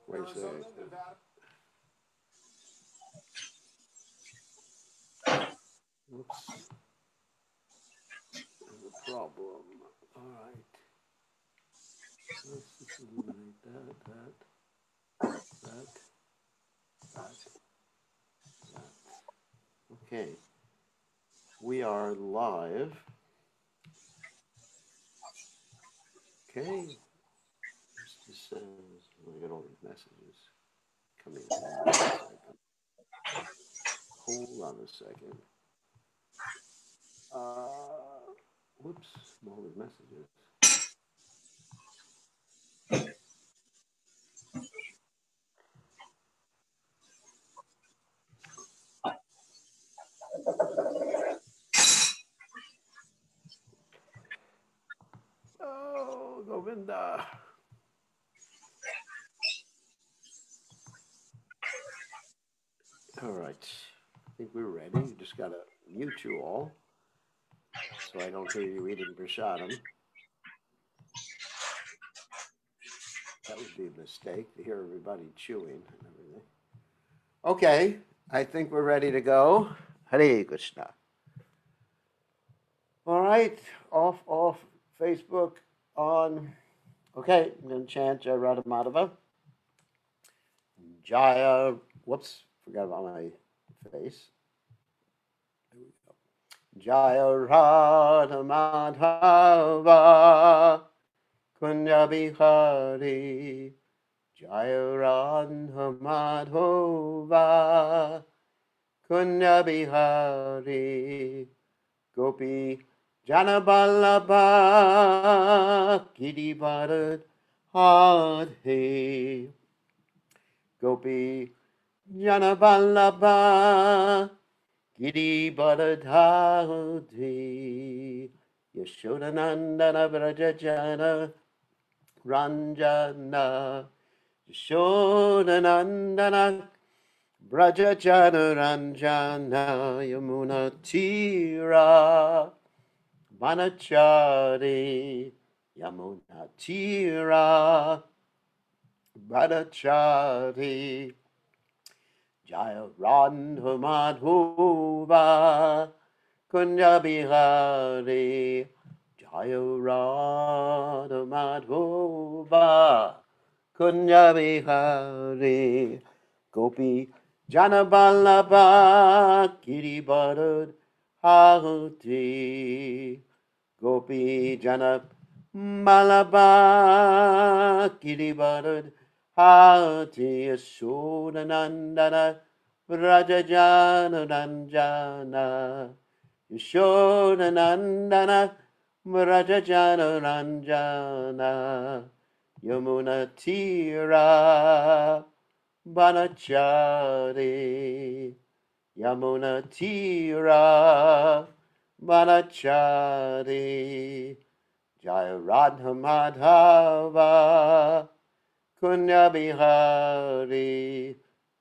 Wait a second. Oops. There's a problem. All right. Let's just eliminate that. Okay. We are live. Okay. This says, I got all these messages coming in. Hold on a second. Whoops, all these messages. Oh, Govinda. All right. I think we're ready. You just got to mute you all so I don't hear you eating prasadam. That would be a mistake to hear everybody chewing and everything. Okay. I think we're ready to go. Hare Krishna. All right. Off. Facebook on. Okay. I'm going to chant Jai Radha Madhava. Jaya. Whoops. Forgot about my face. There we go. Jaya Radha Madhava Kunya Bihari Jaya Radha Madhava Kunya Bihari Gopi Janaballabha Giri Bharat Hadhe Gopi Janaballabha Giri Bharadhari Yashodanandana Vrajajana Ranjana Yashodanandana Vrajajana Ranjana Yamuna Tira Vanachari Yamuna Tira Vanachari Jaya Radha Madhava Kunya Bihari Jaya Radha Madhava Kunya Bihari Gopi Janaballabha Giri Bharat Hati Gopi Janaballabha Giri Bharat Hati Yashodanandana Vrajajana Ranjana Yashodanandana Vrajajana Ranjana Yamuna Tira Banachari Yamuna Tira Banachari Jaya Radha Madhava Kunya Bihari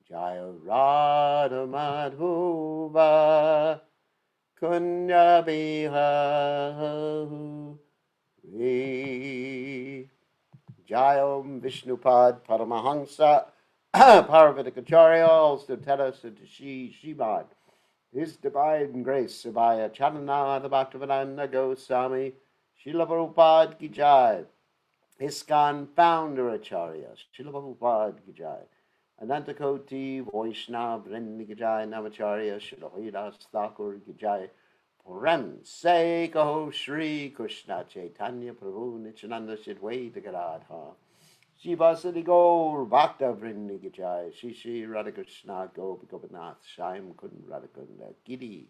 Jaya Radha Madhava Kunya Bihari Jaya Vishnupad Paramahansa Paravatikacharya also tell us to Shimad His Divine Grace Sabaya Chananada Bhaktivedanta Goswami Srila Prabhupada Ki Jai ISKCON Founder Acharya Srila Prabhupada Ki Jai Anantakoti Vaishnava Vrind Ki Jai Namacharya Srila Haridas Thakur Ki Jai Prem Se Kaho Shri Krishna Chaitanya Prabhu Nityananda Shidwaita Garadha Shivasadi Gaur Bhakta Vrind Ki Jai Shri Radhakrishna Gopi Gopinath Shyam Kund Radhakunda Giri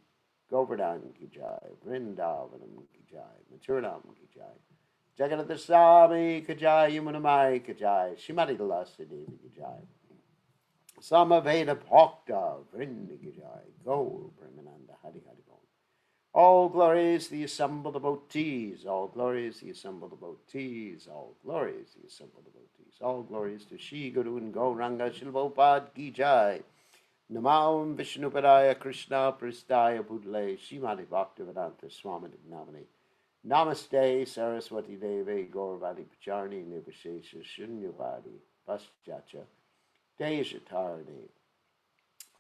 Govardhan Ki Jai Vrindavanam Ki Jai Mathuram Ki Jai Jagannath Swami Ki Jai Yamunamai Ki Jai Shrimati Tulasi Devi Ki Jai Samaveda Bhakta Vrind Ki Jai Gaur Brahmananda Hari Hari Bol All glories the assembled devotees, all glories the assembled devotees, all glories the assembled devotees, all glories to Shri Guru and Gauranga Shilvopad Ki Jai. Namam Vishnupadaya Krishna Pristaya Budle Shrimati Bhaktivedanta Swami Namani Namaste Saraswati Devi Gauravati Pacharni Nivashesha Shunyavadi Paschacha Dejatarni.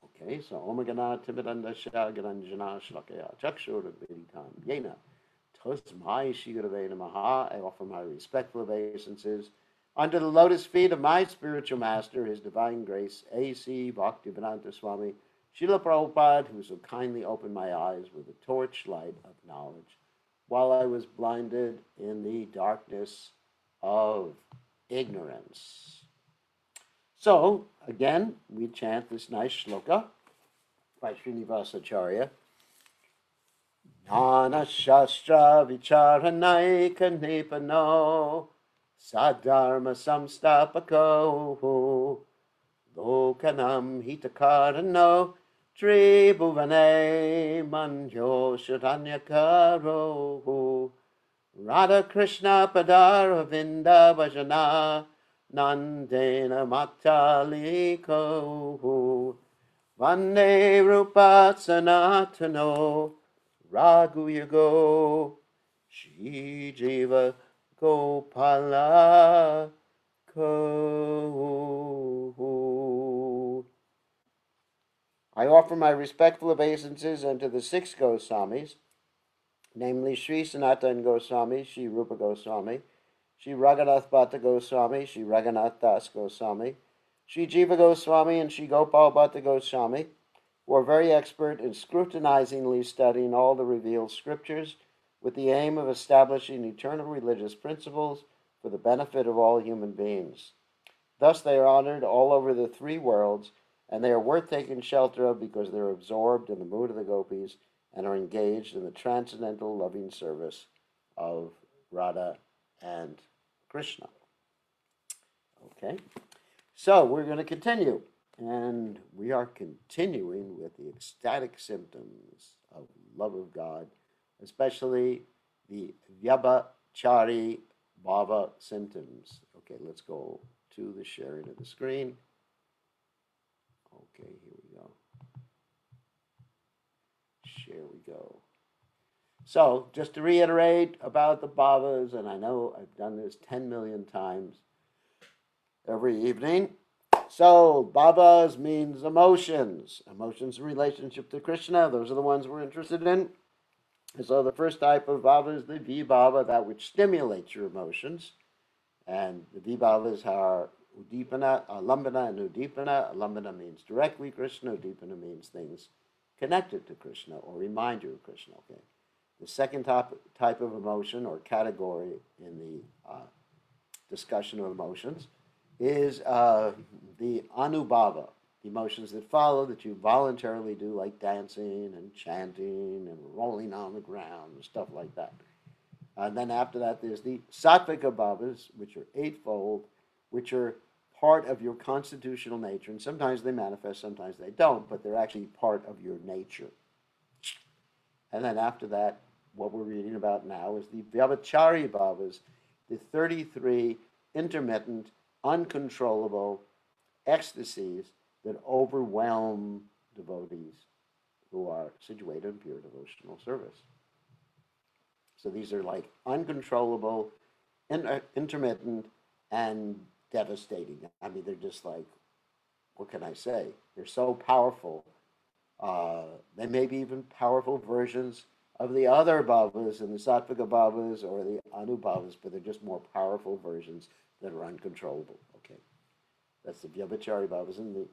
Okay, so Omagana Timidandasha Garanjana Shlakaya Chakshura Viditam Yena Tosmai Shigurave Namaha. I offer my respectful obeisances under the lotus feet of my spiritual master, His Divine Grace, A.C. Bhaktivedanta Swami Srila Prabhupada, who so kindly opened my eyes with the torchlight of knowledge while I was blinded in the darkness of ignorance. So, again, we chant this nice shloka by Srinivasacharya. Nana Shastra Vicharanaika Nipano Sadharma Samstapako Lokanam Hitakarano Tribhuvane Manjo Sharanyakaro Radha Krishna Padaravinda Bhajana Nandena Mataliko Vande Rupa Sanatano Raghuyago Shri Jiva Gopala Ko. I offer my respectful obeisances unto the 6 Goswamis, namely Sri Sanatana Goswami, Sri Rupa Goswami, Sri Raghunath Bhatta Goswami, Sri Raghunath Das Goswami, Sri Jiva Goswami, and Sri Gopal Bhatta Goswami, who are very expert in scrutinizingly studying all the revealed scriptures with the aim of establishing eternal religious principles for the benefit of all human beings. Thus they are honored all over the 3 worlds, and they are worth taking shelter of because they are absorbed in the mood of the gopis and are engaged in the transcendental loving service of Radha and Krishna. Okay, so we're going to continue, and we are continuing with the ecstatic symptoms of love of God, especially the Vyabhachari Bhava symptoms. Okay, let's go to the sharing of the screen. Okay, here we go. Here we go. So, just to reiterate about the bhavas, and I know I've done this 10 million times every evening. So, bhavas means emotions. Emotions in relationship to Krishna. Those are the ones we're interested in. And so, the first type of bhava is the vibhava, that which stimulates your emotions. And the vibhavas are Udipana, Alambana, and Udipana. Alambana means directly Krishna. Udipana means things connected to Krishna or remind you of Krishna. Okay. The second type of emotion or category in the discussion of emotions is the anubhava, the emotions that follow that you voluntarily do, like dancing and chanting and rolling on the ground and stuff like that. And then after that, there's the sattvika bhavas, which are 8-fold, which are part of your constitutional nature. And sometimes they manifest, sometimes they don't, but they're actually part of your nature. And then after that, what we're reading about now is the Vyabhachari bhavas, the 33 intermittent, uncontrollable ecstasies that overwhelm devotees who are situated in pure devotional service. So these are like uncontrollable, intermittent, and devastating. I mean, they're just like, what can I say? They're so powerful. They may be even powerful versions of the other bhavas and the sattvika bhavas or the anubhavas, but they're just more powerful versions that are uncontrollable. Okay, that's the Vyabhachari bhavas. And the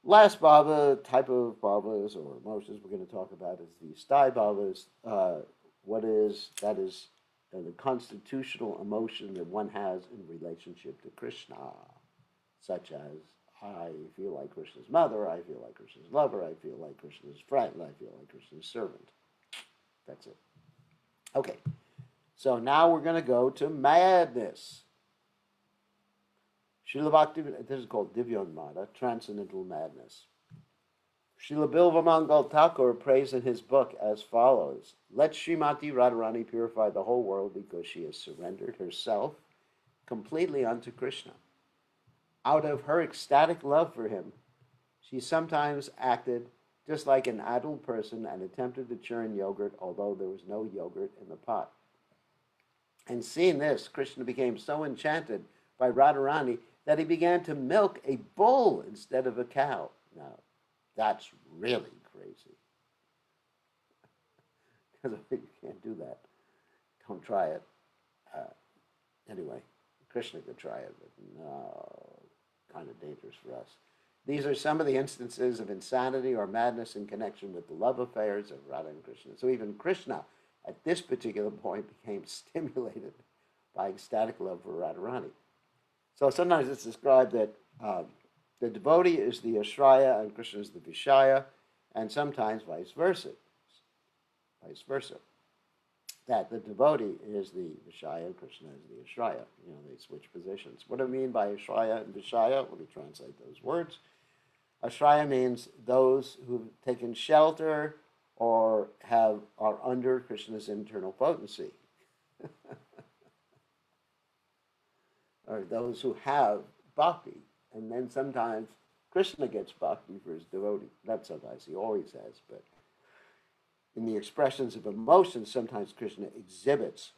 last bhava, type of bhavas or emotions we're going to talk about is the sthai bhavas. That is the constitutional emotion that one has in relationship to Krishna, such as I feel like Krishna's mother, I feel like Krishna's lover, I feel like Krishna's friend, I feel like Krishna's servant. That's it. Okay, so now we're going to go to madness. Srila Bhakti, this is called Divyanmada, transcendental madness. Srila Bilvamangal Thakur prays in his book as follows: let Srimati Radharani purify the whole world because she has surrendered herself completely unto Krishna. Out of her ecstatic love for him, she sometimes acted just like an adult person and attempted to churn yogurt, although there was no yogurt in the pot. And seeing this, Krishna became so enchanted by Radharani that he began to milk a bull instead of a cow. Now, that's really crazy. Because you can't do that. Don't try it. Anyway, Krishna could try it, but no, kind of dangerous for us. These are some of the instances of insanity or madness in connection with the love affairs of Radha and Krishna. So even Krishna, at this particular point, became stimulated by ecstatic love for Radharani. So sometimes it's described that the devotee is the Ashraya and Krishna is the Vishaya, and sometimes vice versa. Vice versa. That the devotee is the Vishaya and Krishna is the Ashraya. They switch positions. What do I mean by Ashraya and Vishaya? Let me translate those words. Ashraya means those who've taken shelter or are under Krishna's internal potency. Or those who have bhakti. And then sometimes Krishna gets bhakti for his devotee. Not sometimes, he always has. But in the expressions of emotions, sometimes Krishna exhibits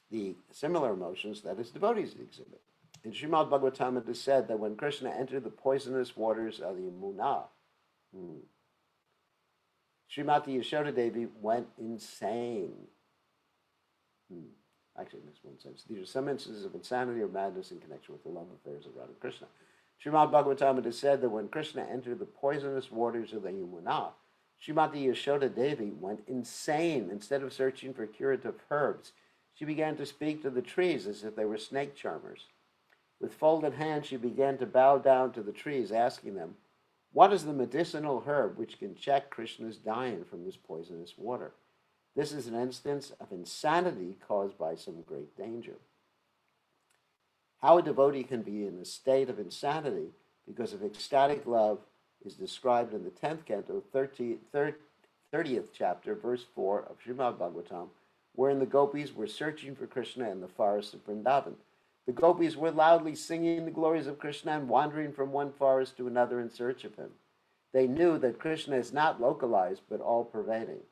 the similar emotions that his devotees exhibit. In Srimad Bhagavatam, it is said that when Krishna entered the poisonous waters of the Yamuna, Srimati Yashoda Devi went insane. Actually, in this one sense, these are some instances of insanity or madness in connection with the love affairs of Radha and Krishna. Srimad Bhagavatam, it is said that when Krishna entered the poisonous waters of the Yamuna, Srimati Yashoda Devi went insane. Instead of searching for curative herbs, she began to speak to the trees as if they were snake charmers. With folded hands, she began to bow down to the trees, asking them, "What is the medicinal herb which can check Krishna's dying from this poisonous water?" This is an instance of insanity caused by some great danger. How a devotee can be in a state of insanity because of ecstatic love is described in the 10th canto, 30th chapter, verse 4 of Srimad Bhagavatam, wherein the gopis were searching for Krishna in the forests of Vrindavan. The gopis were loudly singing the glories of Krishna and wandering from one forest to another in search of him. They knew that Krishna is not localized, but all-pervading.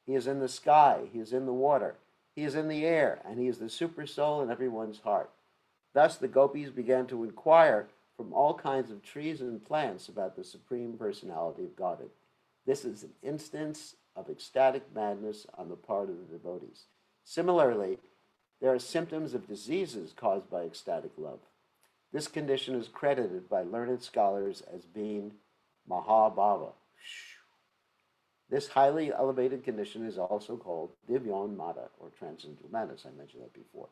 He is in the sky, he is in the water, he is in the air, and he is the super soul in everyone's heart. Thus the gopis began to inquire from all kinds of trees and plants about the Supreme Personality of Godhead. This is an instance of ecstatic madness on the part of the devotees. Similarly, there are symptoms of diseases caused by ecstatic love. This condition is credited by learned scholars as being Mahabhava. This highly elevated condition is also called Divyan Mata, or transcendental madness. I mentioned that before.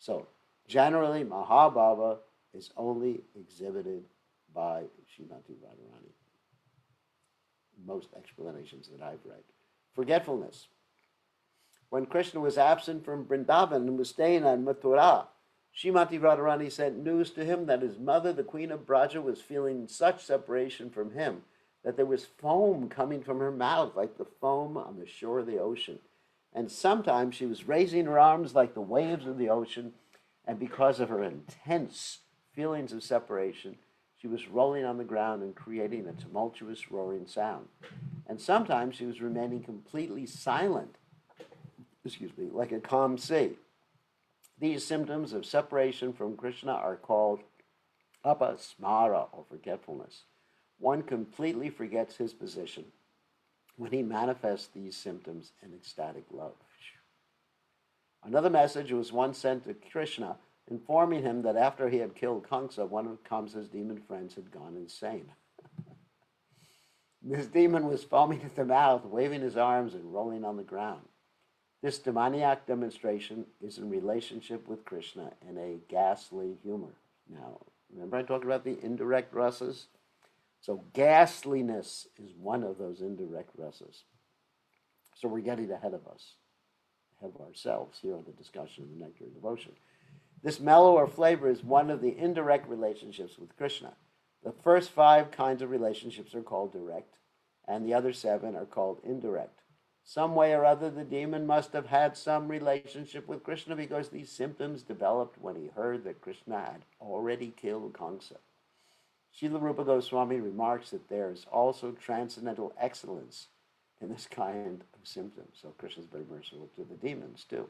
So, generally, Mahabhava is only exhibited by Srimati Radharani. Most explanations that I've read. Forgetfulness. When Krishna was absent from Vrindavan and was staying on Mathura, Srimati Radharani sent news to him that his mother, the queen of Braja, was feeling such separation from him that there was foam coming from her mouth like the foam on the shore of the ocean. And sometimes she was raising her arms like the waves of the ocean, and because of her intense feelings of separation, she was rolling on the ground and creating a tumultuous roaring sound. And sometimes she was remaining completely silent, like a calm sea. These symptoms of separation from Krishna are called apasmara, or forgetfulness. One completely forgets his position when he manifests these symptoms in ecstatic love. Another message was once sent to Krishna, informing him that after he had killed Kamsa, one of Kamsa's demon friends had gone insane. This demon was foaming at the mouth, waving his arms and rolling on the ground. This demoniac demonstration is in relationship with Krishna in a ghastly humor. Now, remember I talked about the indirect rasas? So ghastliness is one of those indirect rasas. So we're getting ahead of ourselves here on the discussion of the Nectar of Devotion. This mellower flavor is one of the indirect relationships with Krishna. The first 5 kinds of relationships are called direct, and the other 7 are called indirect. Some way or other, the demon must have had some relationship with Krishna because these symptoms developed when he heard that Krishna had already killed Kamsa. Srila Rupa Goswami remarks that there is also transcendental excellence in this kind of symptoms. So Krishna is very merciful to the demons too.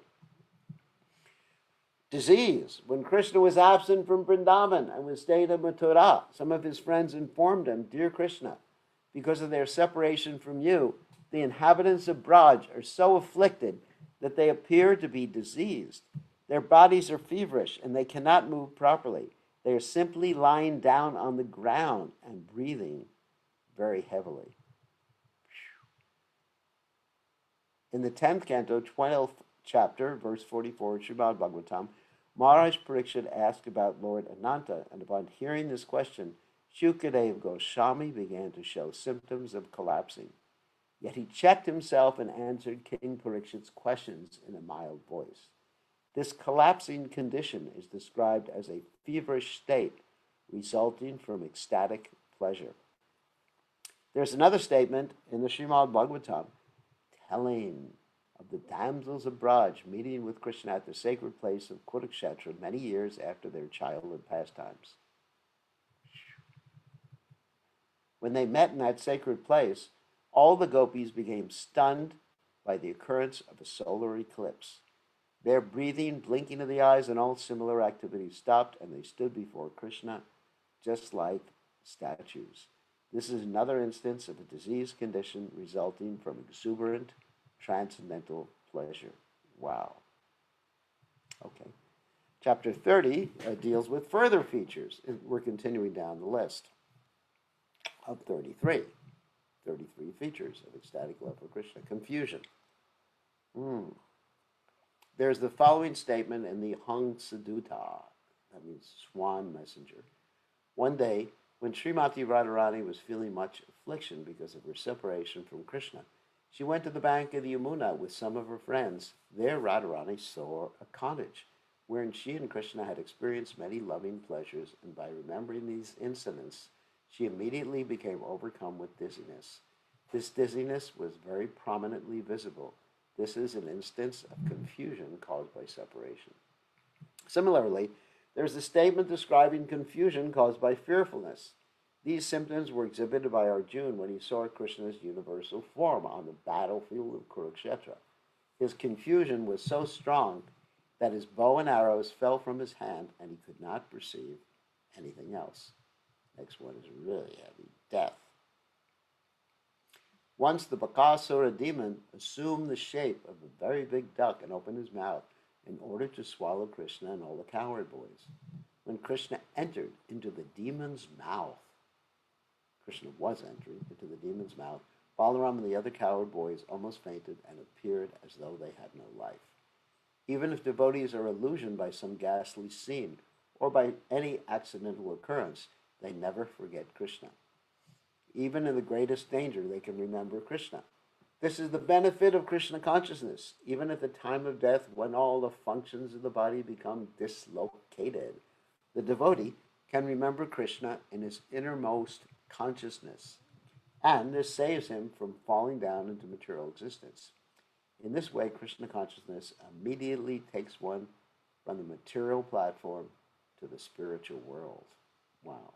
Disease. When Krishna was absent from Vrindavan and was staying in Mathura, some of his friends informed him, "Dear Krishna, because of their separation from you, the inhabitants of Braj are so afflicted that they appear to be diseased. Their bodies are feverish and they cannot move properly. They are simply lying down on the ground and breathing very heavily." In the 10th canto, 12th chapter, verse 44, Srimad Bhagavatam, Maharaj Parikshit asked about Lord Ananta, and upon hearing this question, Shukadeva Goswami began to show symptoms of collapsing. Yet he checked himself and answered King Parikshit's questions in a mild voice. This collapsing condition is described as a feverish state resulting from ecstatic pleasure. There's another statement in the Srimad Bhagavatam telling of the damsels of Braj meeting with Krishna at the sacred place of Kurukshetra many years after their childhood pastimes. When they met in that sacred place, all the gopis became stunned by the occurrence of a solar eclipse. Their breathing, blinking of the eyes, and all similar activities stopped, and they stood before Krishna just like statues. This is another instance of a disease condition resulting from exuberant transcendental pleasure. Wow. Okay. Chapter 30 deals with further features. We're continuing down the list of 33 features of ecstatic love for Krishna. Confusion. There's the following statement in the Hang Saduta, that means swan messenger. One day, when Srimati Radharani was feeling much affliction because of her separation from Krishna, she went to the bank of the Yamuna with some of her friends. There Radharani saw a cottage, wherein she and Krishna had experienced many loving pleasures, and by remembering these incidents, she immediately became overcome with dizziness. This dizziness was very prominently visible. This is an instance of confusion caused by separation. Similarly, there's a statement describing confusion caused by fearfulness. These symptoms were exhibited by Arjuna when he saw Krishna's universal form on the battlefield of Kurukshetra. His confusion was so strong that his bow and arrows fell from his hand and he could not perceive anything else. Next one is really heavy, death. Once the Bakasura demon assumed the shape of a very big duck and opened his mouth in order to swallow Krishna and all the cowherd boys. When Krishna entered into the demon's mouth, Krishna was entering into the demon's mouth, Balaram and the other cowherd boys almost fainted and appeared as though they had no life. Even if devotees are illusioned by some ghastly scene or by any accidental occurrence, they never forget Krishna. Even in the greatest danger, they can remember Krishna. This is the benefit of Krishna consciousness. Even at the time of death, when all the functions of the body become dislocated, the devotee can remember Krishna in his innermost consciousness, and this saves him from falling down into material existence. In this way, Krishna consciousness immediately takes one from the material platform to the spiritual world. Wow.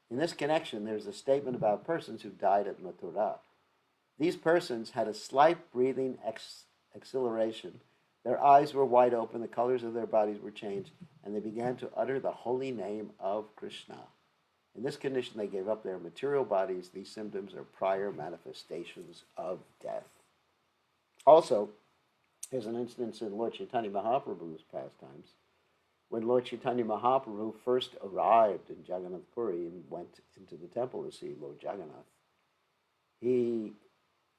In this connection, there's a statement about persons who died at Mathura. These persons had a slight breathing acceleration. Their eyes were wide open, the colors of their bodies were changed, and they began to utter the holy name of Krishna. In this condition, they gave up their material bodies. These symptoms are prior manifestations of death. Also, there's an instance in Lord Chaitanya Mahaprabhu's pastimes. When Lord Chaitanya Mahaprabhu first arrived in Jagannath Puri and went into the temple to see Lord Jagannath, he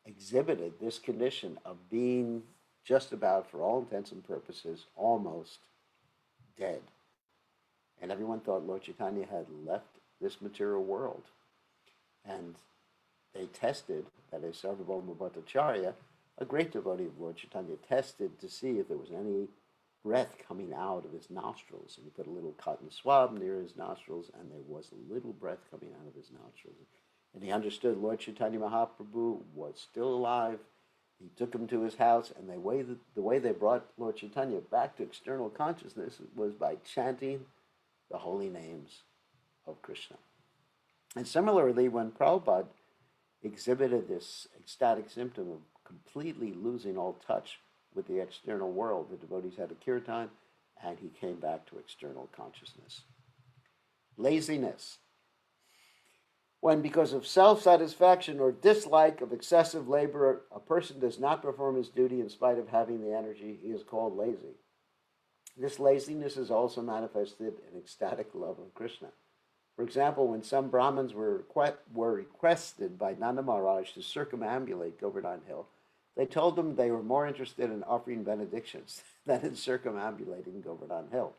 exhibited this condition of being just about, for all intents and purposes, almost dead. And everyone thought Lord Chaitanya had left this material world. And they tested, that is, Sarvabhauma Bhattacharya, a great devotee of Lord Chaitanya, tested to see if there was any breath coming out of his nostrils. And he put a little cotton swab near his nostrils, and there was a little breath coming out of his nostrils. And he understood Lord Chaitanya Mahaprabhu was still alive. He took him to his house, and the way they brought Lord Chaitanya back to external consciousness was by chanting the holy names of Krishna. And similarly, when Prabhupada exhibited this ecstatic symptom of completely losing all touch with the external world. The devotees had a kirtan, and he came back to external consciousness. Laziness. When, because of self-satisfaction or dislike of excessive labor, a person does not perform his duty in spite of having the energy, he is called lazy. This laziness is also manifested in ecstatic love of Krishna. For example, when some Brahmins were requested by Nanda Maharaj to circumambulate Govardhan Hill, they told them they were more interested in offering benedictions than in circumambulating Govardhan Hill.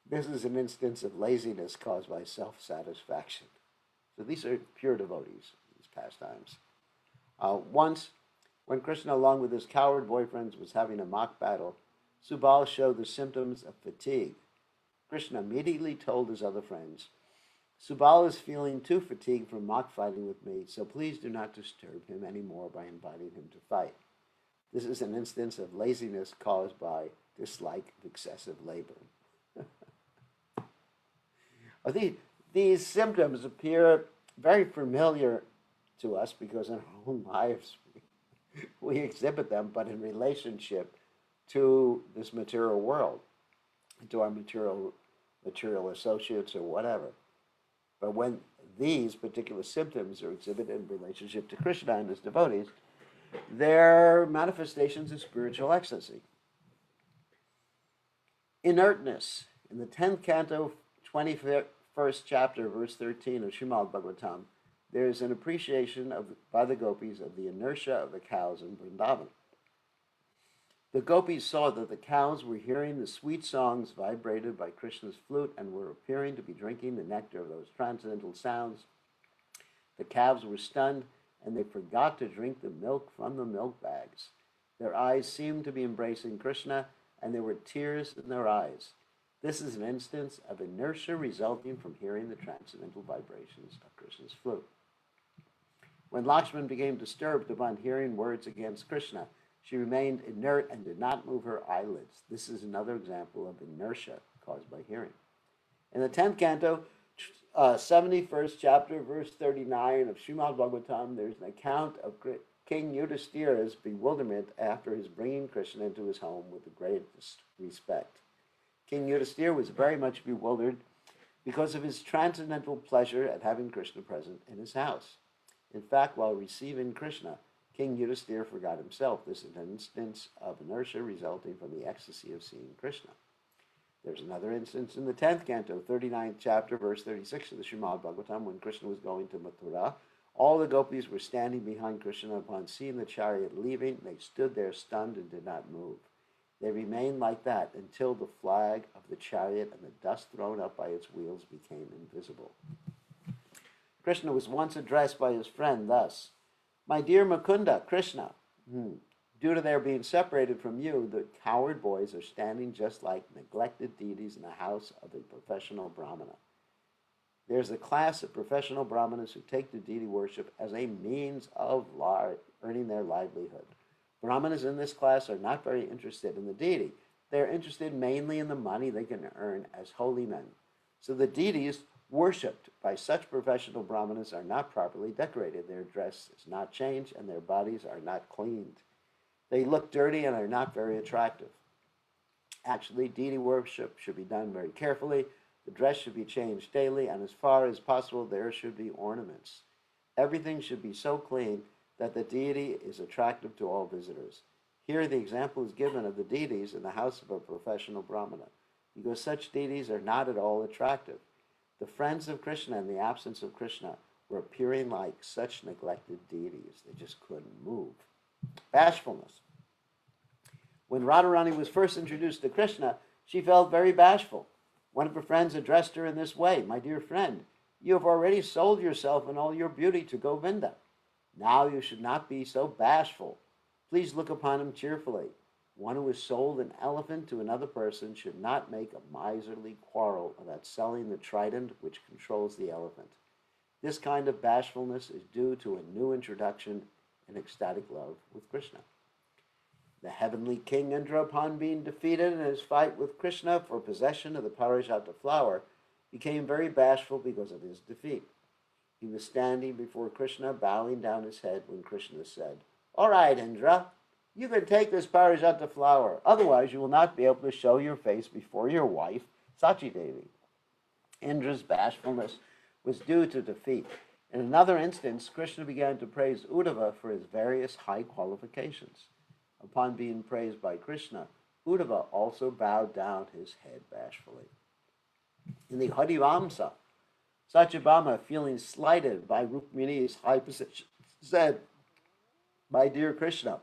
This is an instance of laziness caused by self-satisfaction. So these are pure devotees, these pastimes. Once, when Krishna, along with his coward boyfriends, was having a mock battle, Subal showed the symptoms of fatigue. Krishna immediately told his other friends, "Subal is feeling too fatigued from mock fighting with me, so please do not disturb him anymore by inviting him to fight." This is an instance of laziness caused by dislike of excessive labor. These symptoms appear very familiar to us because in our own lives we exhibit them, but in relationship to this material world, to our material associates or whatever. But when these particular symptoms are exhibited in relationship to Krishna and his devotees, they're manifestations of spiritual ecstasy. Inertness. In the 10th canto, 21st chapter, verse 13 of Srimad Bhagavatam, there is an appreciation by the gopis of the inertia of the cows in Vrindavan. The gopis saw that the cows were hearing the sweet songs vibrated by Krishna's flute and were appearing to be drinking the nectar of those transcendental sounds. The calves were stunned, and they forgot to drink the milk from the milk bags. Their eyes seemed to be embracing Krishna, and there were tears in their eyes. This is an instance of inertia resulting from hearing the transcendental vibrations of Krishna's flute. When Lakshman became disturbed upon hearing words against Krishna, she remained inert and did not move her eyelids. This is another example of inertia caused by hearing. In the 10th canto, 71st chapter, verse 39 of Srimad Bhagavatam, there's an account of King Yudhishthira's bewilderment after his bringing Krishna into his home with the greatest respect. King Yudhishthira was very much bewildered because of his transcendental pleasure at having Krishna present in his house. In fact, while receiving Krishna, King Yudhishthira forgot himself. This is an instance of inertia resulting from the ecstasy of seeing Krishna. There's another instance in the 10th canto, 39th chapter, verse 36 of the Srimad Bhagavatam, when Krishna was going to Mathura. All the gopis were standing behind Krishna. Upon seeing the chariot leaving, they stood there stunned and did not move. They remained like that until the flag of the chariot and the dust thrown up by its wheels became invisible. Krishna was once addressed by his friend thus, "My dear Mukunda, Krishna, due to their being separated from you, the coward boys are standing just like neglected deities in the house of a professional brahmana." There's a class of professional brahmanas who take to deity worship as a means of earning their livelihood. Brahmanas in this class are not very interested in the deity. They're interested mainly in the money they can earn as holy men. So the deities worshipped by such professional brahmanas are not properly decorated. Their dress is not changed and their bodies are not cleaned. They look dirty and are not very attractive. Actually, deity worship should be done very carefully. The dress should be changed daily, and as far as possible, there should be ornaments. Everything should be so clean that the deity is attractive to all visitors. Here, the example is given of the deities in the house of a professional brahmana, because such deities are not at all attractive. The friends of Krishna in the absence of Krishna were appearing like such neglected deities. They just couldn't move. Bashfulness. When Radharani was first introduced to Krishna, she felt very bashful. One of her friends addressed her in this way, "My dear friend, you have already sold yourself and all your beauty to Govinda. Now you should not be so bashful. Please look upon him cheerfully. One who has sold an elephant to another person should not make a miserly quarrel about selling the trident which controls the elephant. This kind of bashfulness is due to a new introduction in ecstatic love with Krishna." The heavenly king Indra, upon being defeated in his fight with Krishna for possession of the Parijata flower, became very bashful because of his defeat. He was standing before Krishna, bowing down his head, when Krishna said, "All right, Indra, You can take this parijata flower. Otherwise, you will not be able to show your face before your wife, Sachi Devi. Indra's bashfulness was due to defeat. In another instance, Krishna began to praise Uddhava for his various high qualifications. Upon being praised by Krishna, Uddhava also bowed down his head bashfully. In the Harivamsa, Satyabhama, feeling slighted by Rukmini's high position, said, "My dear Krishna,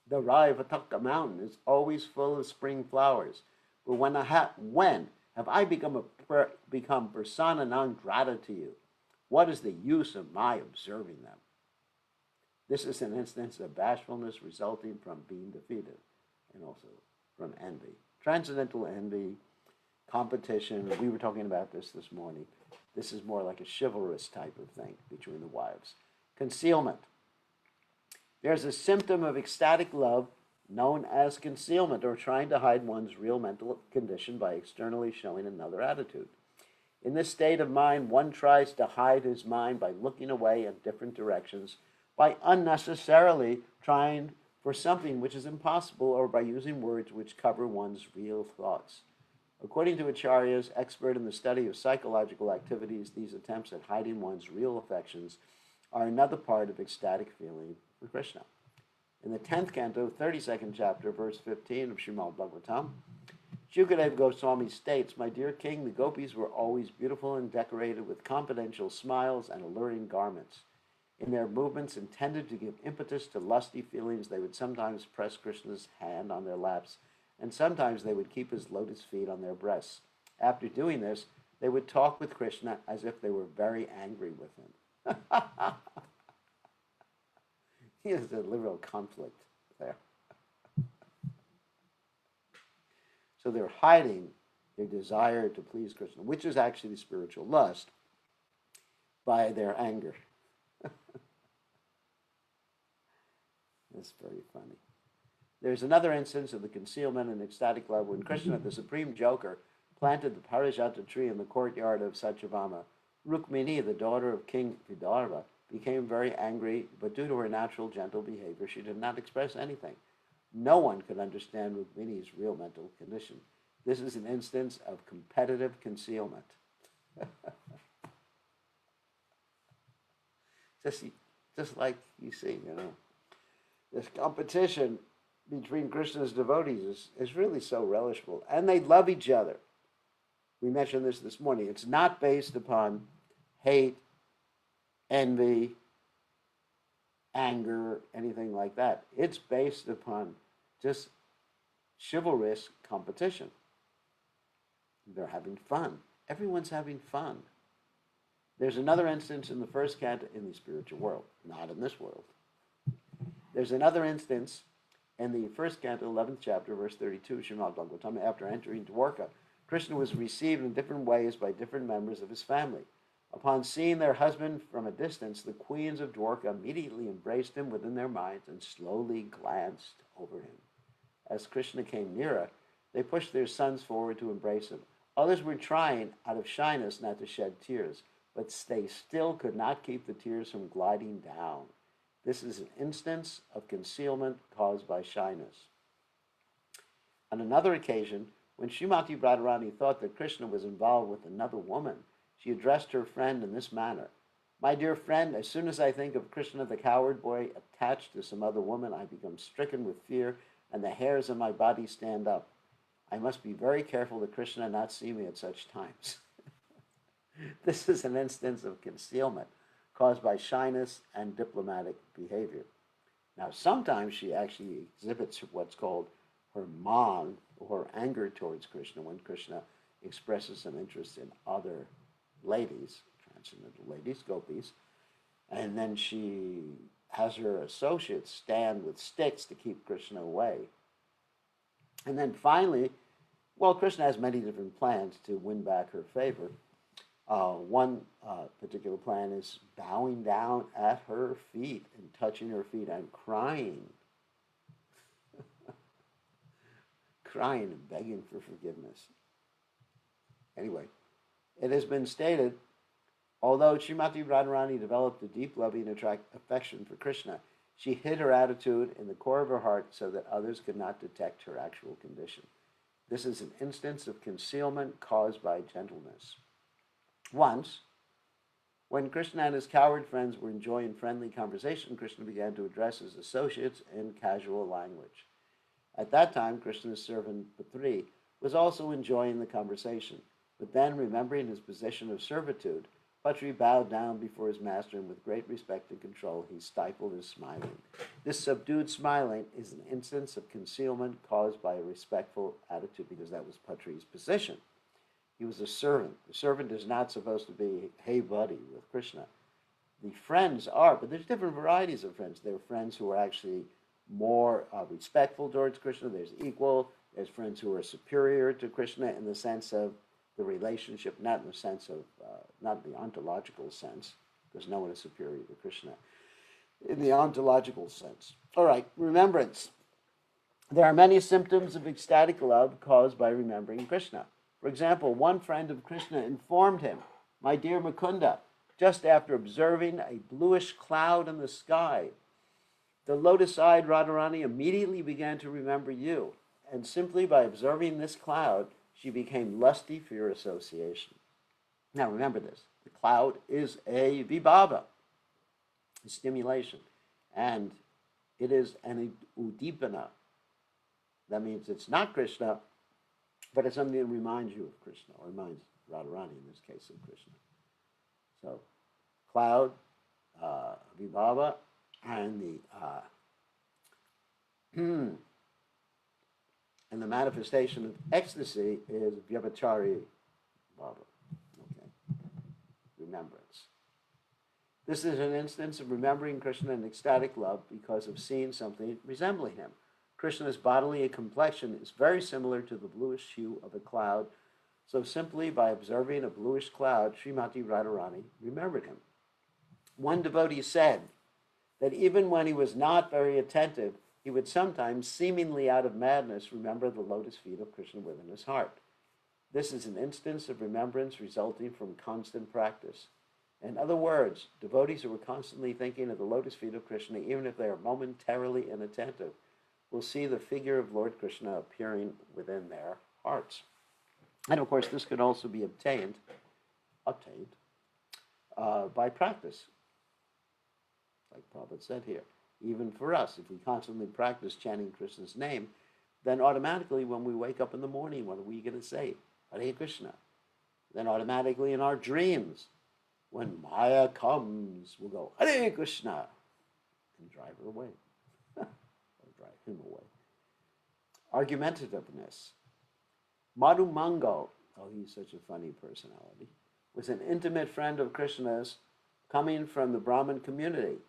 the Raivataka mountain is always full of spring flowers, but when have I become persona non grata to you? What is the use of my observing them?" This is an instance of bashfulness resulting from being defeated and also from envy. Transcendental envy, competition, we were talking about this morning. This is more like a chivalrous type of thing between the wives. Concealment. There's a symptom of ecstatic love known as concealment, or trying to hide one's real mental condition by externally showing another attitude. In this state of mind, one tries to hide his mind by looking away in different directions, by unnecessarily trying for something which is impossible, or by using words which cover one's real thoughts. According to acharyas, expert in the study of psychological activities, these attempts at hiding one's real affections are another part of ecstatic feeling for Krishna. In the 10th canto, 32nd chapter, verse 15 of Srimad Bhagavatam, Shukadeva Goswami states, "My dear king, the gopis were always beautiful and decorated with confidential smiles and alluring garments. In their movements intended to give impetus to lusty feelings, they would sometimes press Krishna's hand on their laps, and sometimes they would keep his lotus feet on their breasts. After doing this, they would talk with Krishna as if they were very angry with him." There's a literal conflict there. So they're hiding their desire to please Krishna, which is actually spiritual lust, by their anger. That's very funny. There's another instance of the concealment and ecstatic love when Krishna, the supreme joker, planted the parijata tree in the courtyard of Satyabhama. Rukmini, the daughter of King Vidarbha, became very angry, but due to her natural gentle behavior, she did not express anything. No one could understand Rukmini's real mental condition. This is an instance of competitive concealment. just like you see, this competition between Krishna's devotees is really so relishable. And they love each other. We mentioned this morning. It's not based upon hate, envy, anger, anything like that. It's based upon just chivalrous competition. They're having fun. Everyone's having fun. There's another instance in the first canto in the spiritual world, not in this world. There's another instance in the first canto, 11th chapter, verse 32, Srimad Bhagavatam, after entering Dwarka. Krishna was received in different ways by different members of his family. Upon seeing their husband from a distance, the queens of Dwarka immediately embraced him within their minds and slowly glanced over him. As Krishna came nearer, they pushed their sons forward to embrace him. Others were trying, out of shyness, not to shed tears, but they still could not keep the tears from gliding down. This is an instance of concealment caused by shyness. On another occasion, when Srimati Radharani thought that Krishna was involved with another woman, she addressed her friend in this manner: "My dear friend, as soon as I think of Krishna the coward boy attached to some other woman, I become stricken with fear and the hairs on my body stand up. I must be very careful that Krishna not see me at such times." This is an instance of concealment caused by shyness and diplomatic behavior. Now, sometimes she actually exhibits what's called her man, or anger towards Krishna, when Krishna expresses some interest in other ladies, transcendental ladies, gopis, and then she has her associates stand with sticks to keep Krishna away. And then finally, well, Krishna has many different plans to win back her favor. One particular plan is bowing down at her feet and touching her feet and crying. Crying and begging for forgiveness. Anyway, it has been stated, although Srimati Radharani developed a deep loving affection for Krishna, She hid her attitude in the core of her heart so that others could not detect her actual condition. This is an instance of concealment caused by gentleness. Once, when Krishna and his coward friends were enjoying friendly conversation, Krishna began to address his associates in casual language. At that time, Krishna's servant Patri was also enjoying the conversation, but then, remembering his position of servitude, Patri bowed down before his master, and with great respect and control, he stifled his smiling. This subdued smiling is an instance of concealment caused by a respectful attitude, because that was Patri's position. He was a servant. The servant is not supposed to be, hey, buddy, with Krishna. The friends are, but there's different varieties of friends. There are friends who are actually more respectful towards Krishna. There's equal. There's friends who are superior to Krishna in the sense of the relationship, not in the sense of, not the ontological sense, because no one is superior to Krishna. In the ontological sense. All right, remembrance. There are many symptoms of ecstatic love caused by remembering Krishna. For example, one friend of Krishna informed him, my dear Mukunda, just after observing a bluish cloud in the sky, the lotus-eyed Radharani immediately began to remember you, and simply by observing this cloud, she became lusty for your association. Now remember this, the cloud is a vibhava, a stimulation, and it is an udipana. That means it's not Krishna, but it's something that reminds you of Krishna, or reminds Radharani, in this case, of Krishna. So, cloud, vibhava, and the manifestation of ecstasy is vyabhachari bhava. Okay, remembrance. This is an instance of remembering Krishna in ecstatic love because of seeing something resembling him. Krishna's bodily complexion is very similar to the bluish hue of a cloud, so simply by observing a bluish cloud, Srimati Radharani remembered him. One devotee said that even when he was not very attentive, he would sometimes, seemingly out of madness, remember the lotus feet of Krishna within his heart. This is an instance of remembrance resulting from constant practice. In other words, devotees who are constantly thinking of the lotus feet of Krishna, even if they are momentarily inattentive, will see the figure of Lord Krishna appearing within their hearts. And of course, this could also be obtained by practice. Like Prabhupada said here, even for us, if we constantly practice chanting Krishna's name, then automatically when we wake up in the morning, what are we going to say? Hare Krishna. Then automatically in our dreams, when Maya comes, we'll go, Hare Krishna, and drive her away. Or drive him away. Argumentativeness. Madhu Mango, oh, he's such a funny personality, was an intimate friend of Krishna's coming from the Brahmin community.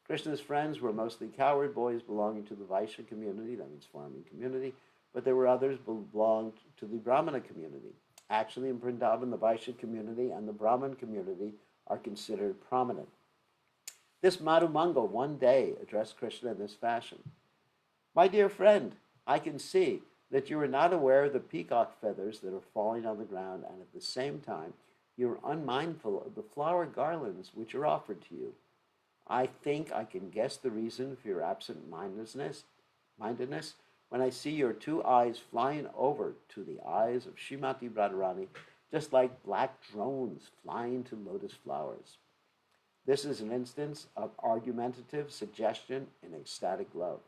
Krishna's friends were mostly coward boys belonging to the Vaishya community, that means farming community, but there were others who belonged to the Brahmana community. Actually, in Vrindavan, the Vaishya community and the Brahmin community are considered prominent. This Madhu Mango one day addressed Krishna in this fashion. My dear friend, I can see that you are not aware of the peacock feathers that are falling on the ground, and at the same time, you are unmindful of the flower garlands which are offered to you. I think I can guess the reason for your absent-mindedness when I see your two eyes flying over to the eyes of Srimati Radharani, just like black drones flying to lotus flowers. This is an instance of argumentative suggestion in ecstatic love.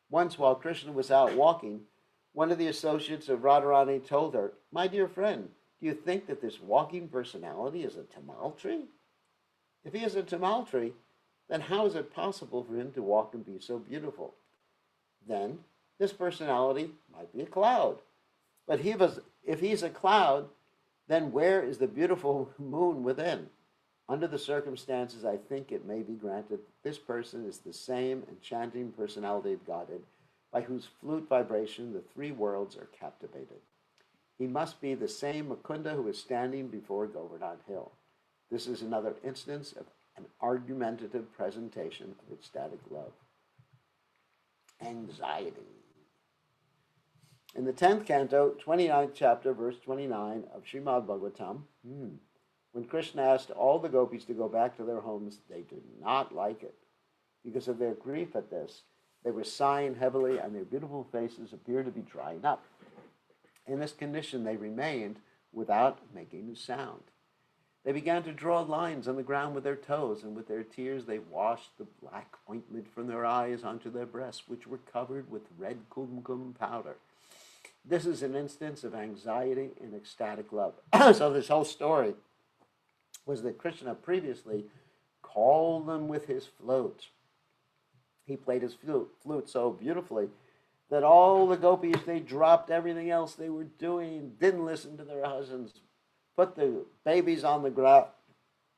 Once, while Krishna was out walking, one of the associates of Radharani told her, my dear friend, do you think that this walking personality is a tamal tree? If he is a tamal tree, then how is it possible for him to walk and be so beautiful? Then this personality might be a cloud. But if he's a cloud, then where is the beautiful moon within? Under the circumstances, I think it may be granted that this person is the same enchanting personality of Godhead by whose flute vibration the three worlds are captivated. He must be the same Mukunda who is standing before Govardhan Hill. This is another instance of an argumentative presentation of ecstatic love. Anxiety. In the 10th canto, 29th chapter, verse 29 of Srimad Bhagavatam, When Krishna asked all the gopis to go back to their homes, they did not like it. Because of their grief at this, they were sighing heavily and their beautiful faces appeared to be drying up. In this condition, they remained without making a sound. They began to draw lines on the ground with their toes, and with their tears they washed the black ointment from their eyes onto their breasts, which were covered with red kumkum powder. This is an instance of anxiety and ecstatic love. So this whole story was that Krishna previously called them with his flute. He played his flute so beautifully that all the gopis, they dropped everything else they were doing, didn't listen to their husbands, put the babies on the ground,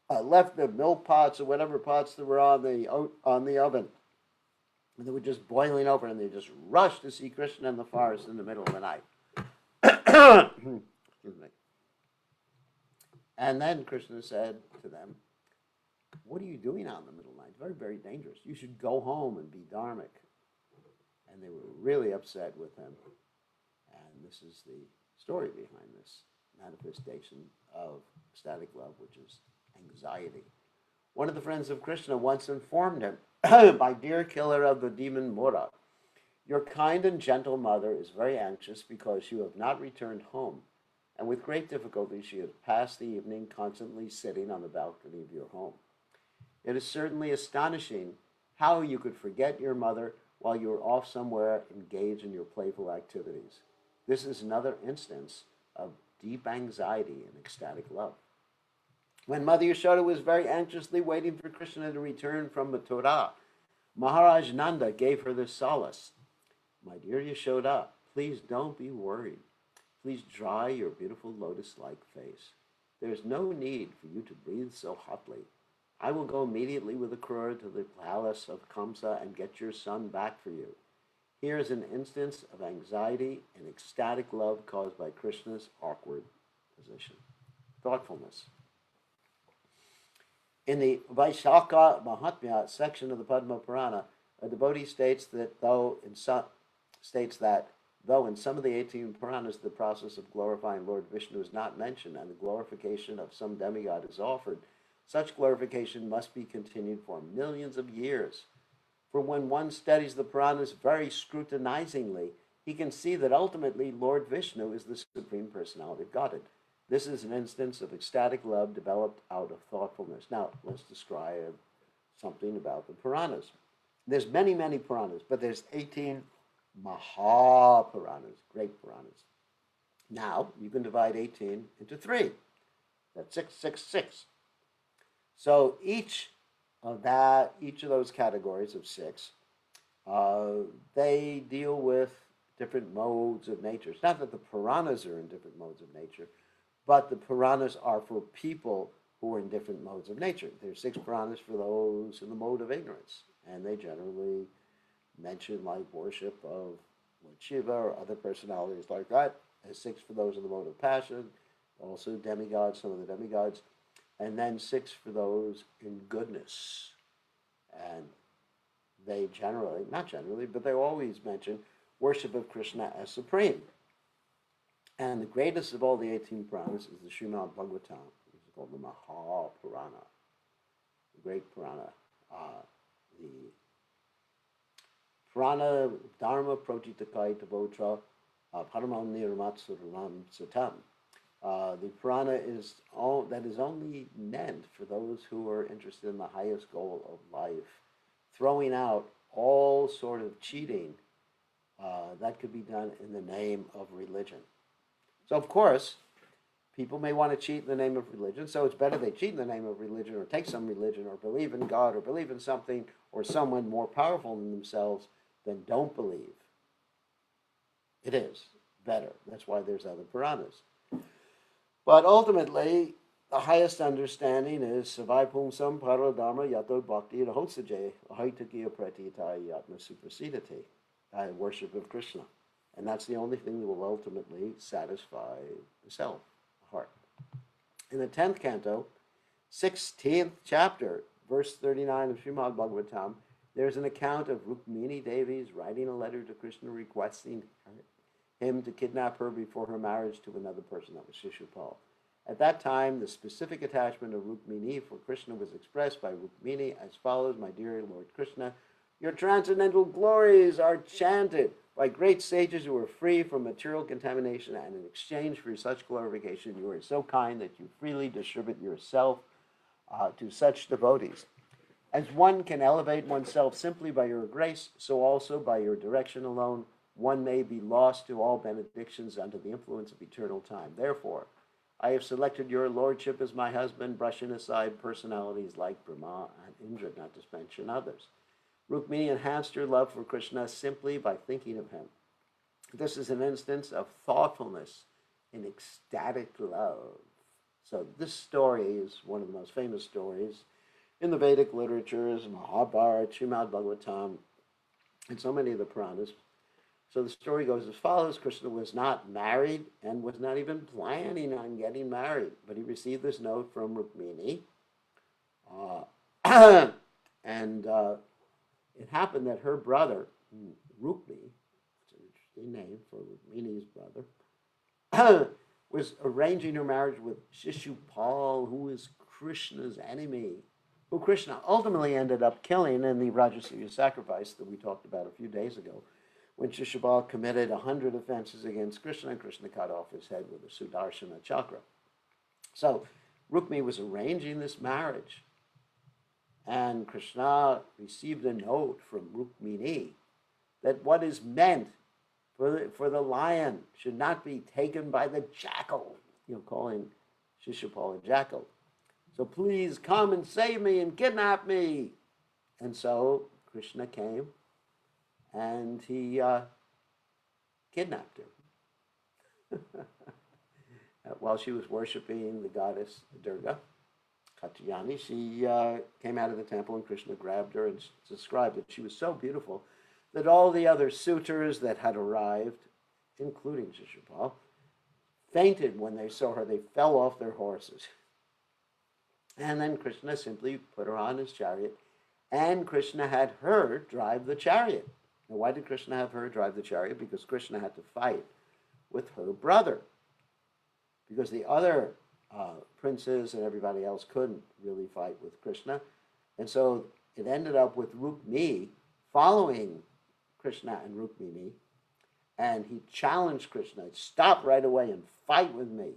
left the milk pots or whatever pots that were on the oven. And they were just boiling over, and they just rushed to see Krishna in the forest in the middle of the night. Excuse me. And then Krishna said to them, "What are you doing out in the middle of the night? It's very, very dangerous. You should go home and be dharmic." And they were really upset with him. And this is the story behind this manifestation of ecstatic love, which is anxiety. One of the friends of Krishna once informed him, "My dear killer of the demon Mura, your kind and gentle mother is very anxious because you have not returned home, and with great difficulty she has passed the evening constantly sitting on the balcony of your home. It is certainly astonishing how you could forget your mother while you are off somewhere engaged in your playful activities. This is another instance of deep anxiety and ecstatic love." When Mother Yashoda was very anxiously waiting for Krishna to return from Mathura, Maharaj Nanda gave her this solace: "My dear Yashoda, please don't be worried. Please dry your beautiful lotus-like face. There is no need for you to breathe so hotly. I will go immediately with the Krura to the palace of Kamsa and get your son back for you. Here is an instance of anxiety and ecstatic love caused by Krishna's awkward position." Thoughtfulness. In the Vaishaka Mahatmya section of the Padma Purana, a devotee states that though in some of the 18 Puranas the process of glorifying Lord Vishnu is not mentioned and the glorification of some demigod is offered, such glorification must be continued for millions of years. For when one studies the Puranas very scrutinizingly, he can see that ultimately Lord Vishnu is the Supreme Personality of Godhead. This is an instance of ecstatic love developed out of thoughtfulness. Now, let's describe something about the Puranas. There's many, many Puranas, but there's 18 Mahapuranas, great Puranas. Now, you can divide 18 into 3. That's 666. So each of those categories of 6, they deal with different modes of nature. It's not that the Puranas are in different modes of nature, but the Puranas are for people who are in different modes of nature. There's 6 Puranas for those in the mode of ignorance, and they generally mention like worship of Lord Shiva or other personalities like that. There's 6 for those in the mode of passion, also demigods, some of the demigods, and then 6 for those in goodness. And they generally, not generally, but they always mention worship of Krishna as supreme. And the greatest of all the 18 Puranas is the Srimad Bhagavatam, which is called the Mahapurana, the great Purana. The Purana Dharma Protitakai Tavotra Paramam Niramatsuram Satam. The Purana is only meant for those who are interested in the highest goal of life, throwing out all sort of cheating that could be done in the name of religion. So, of course, people may want to cheat in the name of religion, so it's better they cheat in the name of religion or take some religion or believe in God or believe in something or someone more powerful than themselves than don't believe. It is better. That's why there's other Puranas. But ultimately, the highest understanding is Savai Pumsam Paradharma Yato Bhakti Rahosaje Ahaitakiya Pratita Yatma Suprasidati, worship of Krishna. And that's the only thing that will ultimately satisfy the self, the heart. In the 10th canto, 16th chapter, verse 39 of Srimad Bhagavatam, there's an account of Rukmini Devi's writing a letter to Krishna requesting him to kidnap her before her marriage to another person, that was Shishupal. At that time, the specific attachment of Rukmini for Krishna was expressed by Rukmini as follows: My dear Lord Krishna, your transcendental glories are chanted by great sages who are free from material contamination, and in exchange for such glorification, you are so kind that you freely distribute yourself to such devotees. As one can elevate oneself simply by your grace, so also by your direction alone, one may be lost to all benedictions under the influence of eternal time. Therefore, I have selected your lordship as my husband, brushing aside personalities like Brahma and Indra, not to mention others. Rukmini enhanced her love for Krishna simply by thinking of him. This is an instance of thoughtfulness in ecstatic love. So this story is one of the most famous stories in the Vedic literatures, Mahabharata, Srimad Bhagavatam, and so many of the Puranas. So the story goes as follows. Krishna was not married and was not even planning on getting married, but he received this note from Rukmini. And it happened that her brother, Rukmi, it's an interesting name for Rukmini's brother, was arranging her marriage with Shishupal, who is Krishna's enemy, who Krishna ultimately ended up killing in the Rajasuya sacrifice that we talked about a few days ago, when Shishupal committed 100 offenses against Krishna, and Krishna cut off his head with a Sudarshana chakra. So Rukmi was arranging this marriage, and Krishna received a note from Rukmini that what is meant for the lion should not be taken by the jackal, calling Shishupal a jackal. So please come and save me and kidnap me. And so Krishna came and he kidnapped her while she was worshiping the goddess Durga. Katyayani, she came out of the temple and Krishna grabbed her and described that she was so beautiful that all the other suitors that had arrived, including Shishupal, fainted when they saw her. They fell off their horses. And then Krishna simply put her on his chariot, and Krishna had her drive the chariot. Now, why did Krishna have her drive the chariot? Because Krishna had to fight with her brother. Because the other princes and everybody else couldn't really fight with Krishna. And so it ended up with Rukmi following Krishna and Rukmini, and he challenged Krishna, stop right away and fight with me.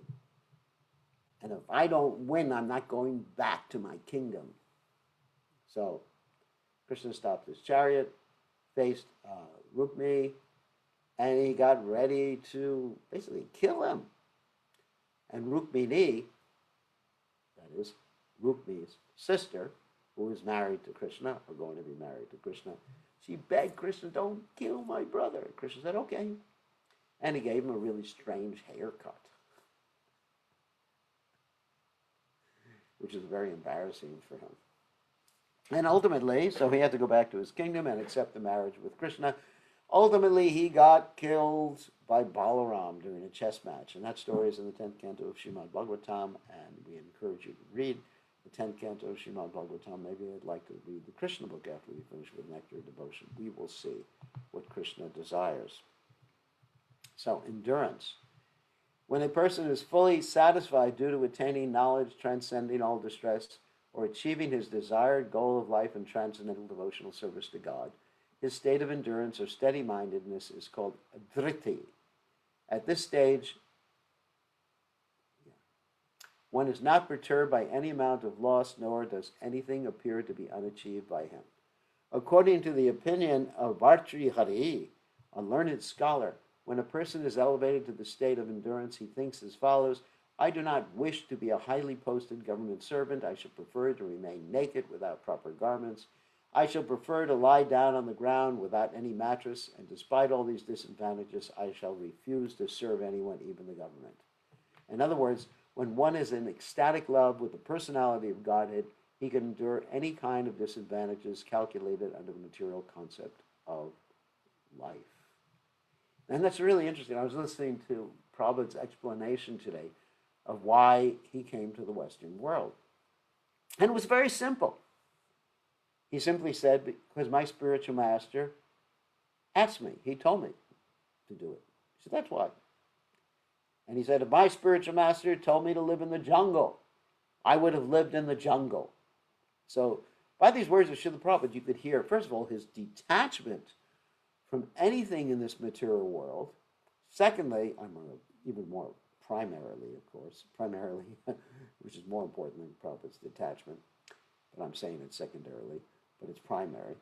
And if I don't win, I'm not going back to my kingdom. So Krishna stopped his chariot, faced Rukmi, and he got ready to basically kill him. And Rukmini, that is Rukmi's sister, who is married to Krishna, or going to be married to Krishna, she begged Krishna, don't kill my brother. Krishna said, okay. And he gave him a really strange haircut, which is very embarrassing for him. And ultimately, so he had to go back to his kingdom and accept the marriage with Krishna. Ultimately, he got killed by Balaram during a chess match. And that story is in the 10th canto of Srimad Bhagavatam, and we encourage you to read the 10th canto of Srimad Bhagavatam. Maybe I'd like to read the Krishna book after we finish with Nectar Devotion. We will see what Krishna desires. So, endurance. When a person is fully satisfied due to attaining knowledge, transcending all distress, or achieving his desired goal of life in transcendental devotional service to God, his state of endurance or steady-mindedness is called adhriti. At this stage, one is not perturbed by any amount of loss, nor does anything appear to be unachieved by him. According to the opinion of Bhartrihari, a learned scholar, when a person is elevated to the state of endurance, he thinks as follows: I do not wish to be a highly posted government servant. I should prefer to remain naked without proper garments. I shall prefer to lie down on the ground without any mattress, and despite all these disadvantages, I shall refuse to serve anyone, even the government. In other words, when one is in ecstatic love with the personality of Godhead, he can endure any kind of disadvantages calculated under the material concept of life. And that's really interesting. I was listening to Prabhupada's explanation today of why he came to the Western world. And it was very simple. He simply said, because my spiritual master asked me. He told me to do it. He said, that's why. And he said, if my spiritual master told me to live in the jungle, I would have lived in the jungle. So by these words of Srila Prabhupada, you could hear, first of all, his detachment from anything in this material world. Secondly, even more primarily, of course, which is more important than Prabhupada's detachment, but I'm saying it secondarily, but it's primary.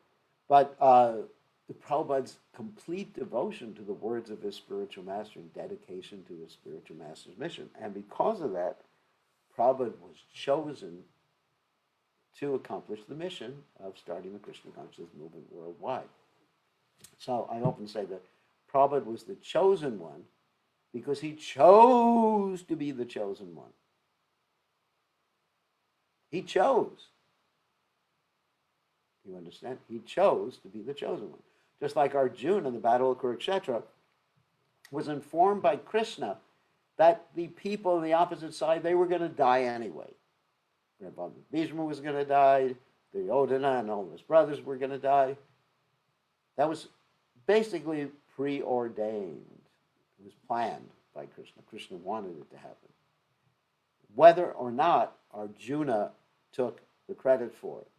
But the Prabhupada's complete devotion to the words of his spiritual master and dedication to his spiritual master's mission. And because of that, Prabhupada was chosen to accomplish the mission of starting the Krishna consciousness movement worldwide. So I often say that Prabhupada was the chosen one because he chose to be the chosen one. He chose. You understand? He chose to be the chosen one. Just like Arjuna in the Battle of Kurukshetra was informed by Krishna that the people on the opposite side, they were going to die anyway. Grandpa Bhishma was going to die, Duryodhana and all his brothers were going to die. That was basically preordained. It was planned by Krishna. Krishna wanted it to happen. Whether or not Arjuna took the credit for it.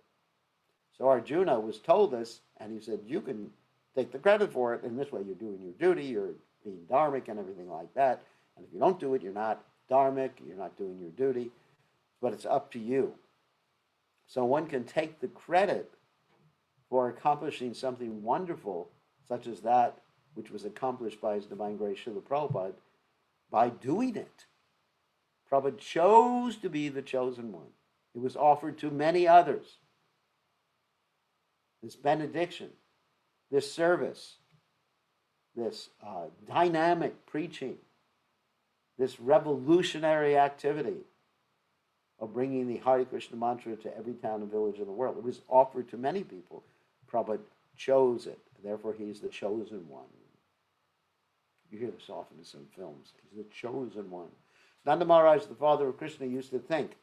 So Arjuna was told this, and he said, you can take the credit for it, and this way you're doing your duty, you're being dharmic and everything like that. And if you don't do it, you're not dharmic, you're not doing your duty, but it's up to you. So one can take the credit for accomplishing something wonderful, such as that which was accomplished by His Divine Grace Srila Prabhupada, by doing it. Prabhupada chose to be the chosen one. It was offered to many others. This benediction, this service, this dynamic preaching, this revolutionary activity of bringing the Hare Krishna mantra to every town and village in the world. It was offered to many people. Prabhupada chose it. Therefore, he's the chosen one. You hear this often in some films. He's the chosen one. Nanda Maharaj, the father of Krishna, used to think,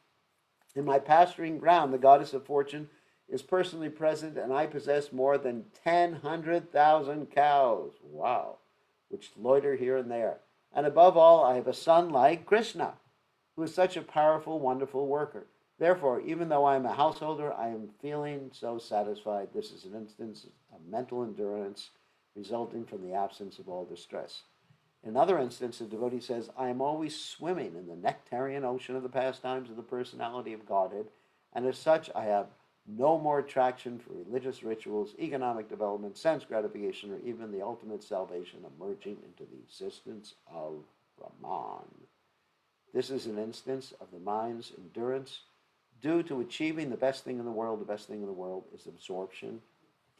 in my pasturing ground, the goddess of fortune is personally present, and I possess more than 100,000 cows. Wow. Which loiter here and there. And above all, I have a son like Krishna, who is such a powerful, wonderful worker. Therefore, even though I am a householder, I am feeling so satisfied. This is an instance of mental endurance resulting from the absence of all distress. In another instance, the devotee says, I am always swimming in the nectarian ocean of the pastimes of the personality of Godhead, and as such, I have no more attraction for religious rituals, economic development, sense gratification, or even the ultimate salvation emerging into the existence of Brahman. This is an instance of the mind's endurance due to achieving the best thing in the world. The best thing in the world is absorption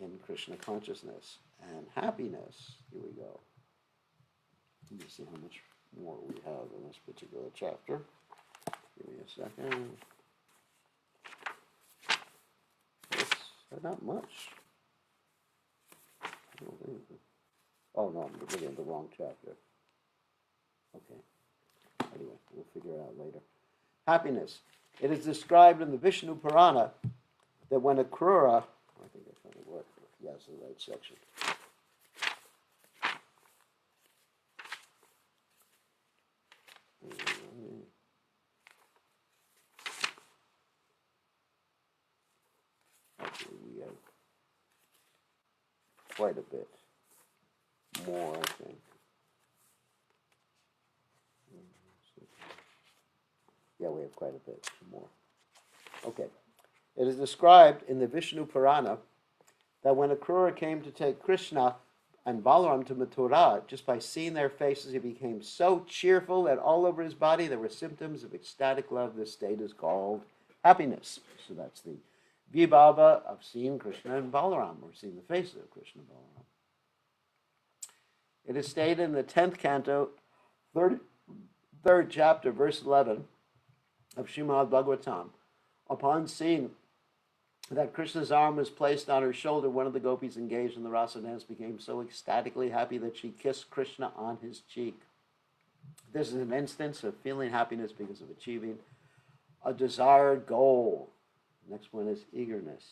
in Krishna consciousness and happiness. Here we go. Let me see how much more we have in this particular chapter. Give me a second. It's not much. Oh no, I'm looking at the wrong chapter. Okay. Anyway, we'll figure it out later. Happiness. It is described in the Vishnu Purana that when a Krura, I think I found it, yes, the right section. Actually, we have quite a bit more, I think. Yeah, we have quite a bit more. Okay. It is described in the Vishnu Purana that when Akrura came to take Krishna and Balaram to Mathura, just by seeing their faces, he became so cheerful that all over his body there were symptoms of ecstatic love. This state is called happiness. So that's the vibhava of seeing Krishna and Balaram, or seeing the faces of Krishna and Balaram. It is stated in the 10th canto, 3rd chapter, verse 11, of Srimad Bhagavatam, upon seeing that Krishna's arm was placed on her shoulder, one of the gopis engaged in the rasa dance became so ecstatically happy that she kissed Krishna on his cheek. This is an instance of feeling happiness because of achieving a desired goal. The next one is eagerness.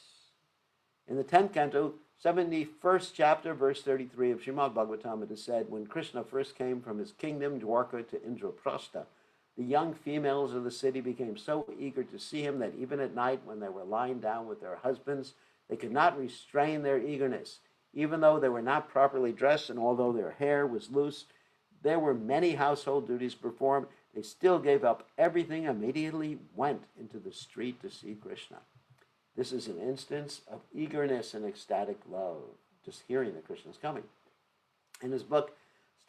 In the 10th canto, 71st chapter, verse 33 of Srimad Bhagavatam, it is said, when Krishna first came from his kingdom, Dwarka, to Indraprastha, the young females of the city became so eager to see him that even at night when they were lying down with their husbands, they could not restrain their eagerness. Even though they were not properly dressed and although their hair was loose, there were many household duties performed. They still gave up everything, immediately went into the street to see Krishna. This is an instance of eagerness and ecstatic love, just hearing that Krishna is coming. In his book,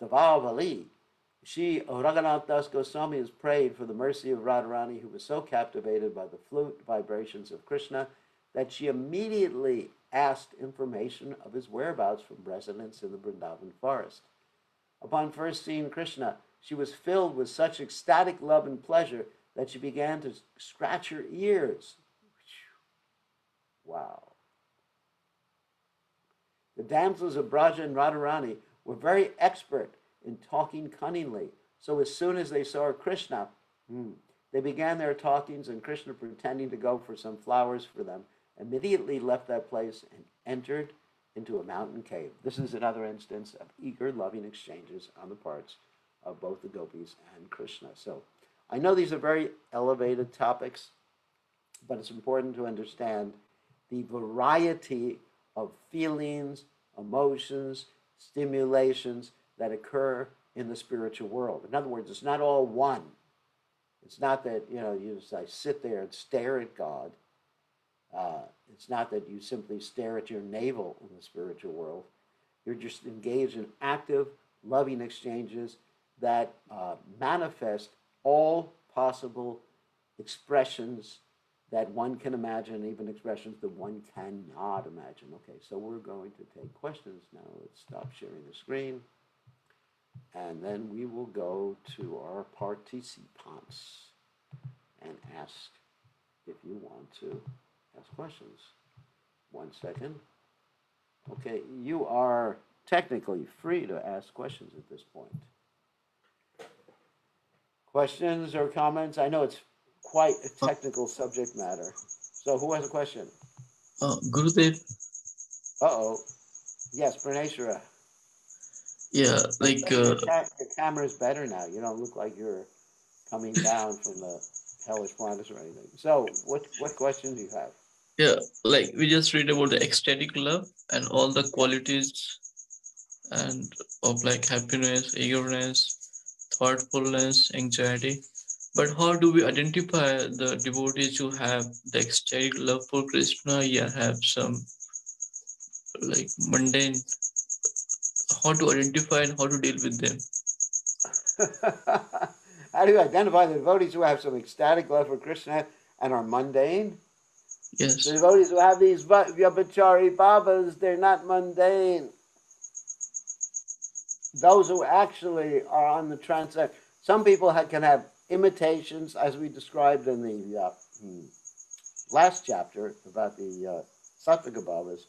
Stavavali, Shri Raghunath Das Goswami has prayed for the mercy of Radharani, who was so captivated by the flute vibrations of Krishna that she immediately asked information of his whereabouts from residents in the Vrindavan forest. Upon first seeing Krishna, she was filled with such ecstatic love and pleasure that she began to scratch her ears. Wow. The damsels of Braja and Radharani were very expert in talking cunningly. So as soon as they saw Krishna, they began their talkings, and Krishna, pretending to go for some flowers for them, immediately left that place and entered into a mountain cave. This is another instance of eager, loving exchanges on the parts of both the gopis and Krishna. So I know these are very elevated topics, but it's important to understand the variety of feelings, emotions, stimulations that occur in the spiritual world. In other words, it's not all one. It's not that, you just sit there and stare at God. It's not that you simply stare at your navel in the spiritual world. You're just engaged in active, loving exchanges that manifest all possible expressions that one can imagine, even expressions that one cannot imagine. Okay, so we're going to take questions now. Let's stop sharing the screen. And then we will go to our participants and ask if you want to ask questions. 1 second. Okay, you are technically free to ask questions at this point. Questions or comments? I know it's quite a technical subject matter. So who has a question? Gurudev. Uh-oh. Yes, Praneshwara. Yeah, your camera is better now. You don't look like you're coming down from the hellish planets or anything. So what question do you have? Yeah, we just read about the ecstatic love and all the qualities and of happiness, eagerness, thoughtfulness, anxiety. But how do we identify the devotees who have the ecstatic love for Krishna, yet have some mundane? How to identify and how to deal with them? How do you identify the devotees who have some ecstatic love for Krishna and are mundane? Yes. The devotees who have these vyabhachari bhavas, they're not mundane. Those who actually are on the transcend. Some people can have imitations, as we described in the last chapter about the Sattvika bhavas.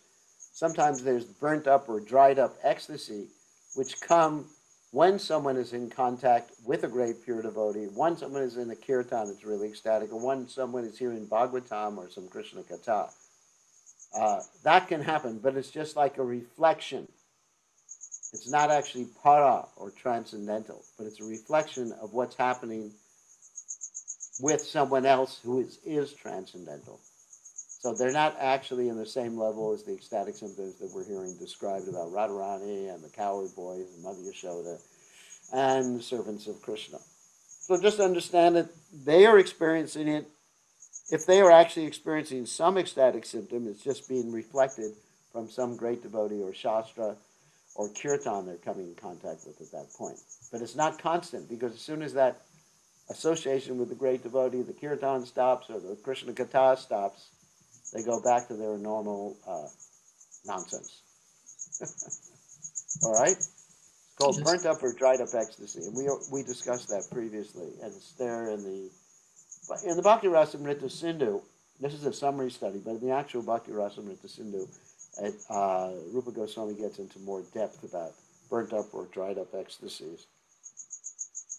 Sometimes there's burnt up or dried up ecstasy, which come when someone is in contact with a great pure devotee, when someone is in a kirtan that's really ecstatic, or when someone is hearing Bhagavatam or some Krishna katha. That can happen, but it's just like a reflection. It's not actually para or transcendental, but it's a reflection of what's happening with someone else who is transcendental. So they're not actually in the same level as the ecstatic symptoms that we're hearing described about Radharani and the cowherd boys and Mother Yashoda and the servants of Krishna. So just understand that they are experiencing it. If they are actually experiencing some ecstatic symptom, it's just being reflected from some great devotee or shastra or kirtan they're coming in contact with at that point. But it's not constant, because as soon as that association with the great devotee, the kirtan stops or the Krishna katha stops, they go back to their normal nonsense. All right? It's called burnt up or dried up ecstasy. And we discussed that previously. And it's there in the Bhakti Rasamrita Sindhu. This is a summary study, but in the actual Bhakti Rasamrita Sindhu, Rupa Goswami gets into more depth about burnt up or dried up ecstasies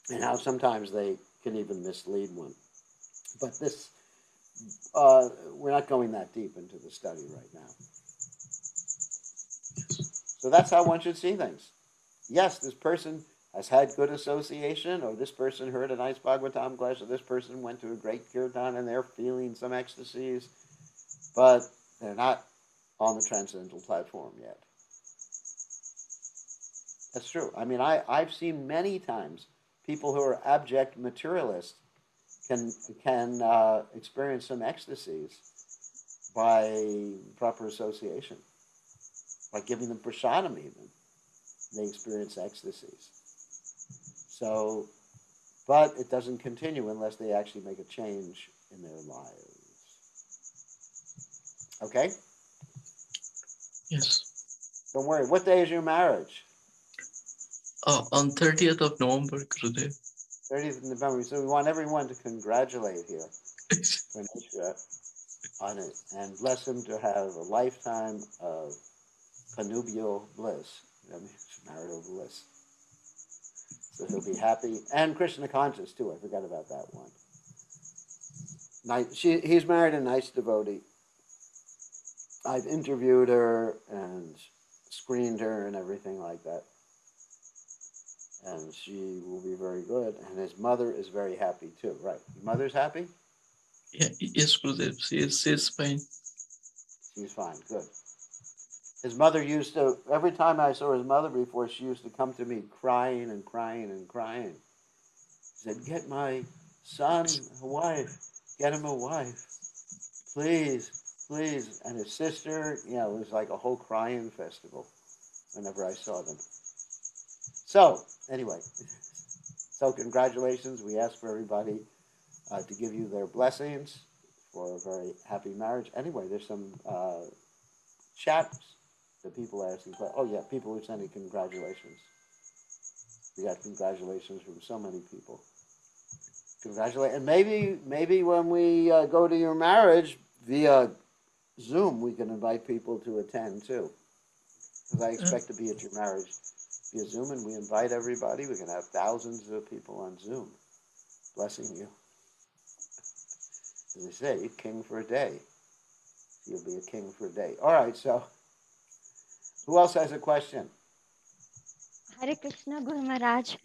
and how sometimes they can even mislead one. But this, we're not going that deep into the study right now. So that's how one should see things. Yes, this person has had good association, or this person heard a nice Bhagavatam class, or this person went to a great kirtan and they're feeling some ecstasies, but they're not on the transcendental platform yet. That's true. I mean, I've seen many times people who are abject materialists can experience some ecstasies by proper association, by giving them prasadam even. They experience ecstasies. So, but it doesn't continue unless they actually make a change in their lives. Okay? Yes. Don't worry. What day is your marriage? On 30th of November, Gurudev. 30th of November. So we want everyone to congratulate here Ganesha on it and bless him to have a lifetime of connubial bliss. That means marital bliss. So he'll be happy. And Krishna conscious, too. I forgot about that one. He's married a nice devotee. I've interviewed her and screened her and everything like that. And she will be very good. And his mother is very happy, too. Right. Your mother's happy? Yeah, yes, Gurudev. She's fine. She's fine. Good. His mother used to, every time I saw his mother before, she used to come to me crying and crying and crying. She said, get my son a wife. Get him a wife. Please, please. And his sister, you know, it was like a whole crying festival whenever I saw them. So, anyway, so congratulations. We ask for everybody to give you their blessings for a very happy marriage. Anyway, there's some chats that people are asking. Oh, yeah, people are sending congratulations. We got congratulations from so many people. Congratulate, and maybe when we go to your marriage via Zoom, we can invite people to attend too. Because I expect to be at your marriage via Zoom, and we invite everybody. We can have thousands of people on Zoom blessing you. As I say, king for a day. You'll be a king for a day. All right, so who else has a question? Hare Krishna, Guru Maharaj.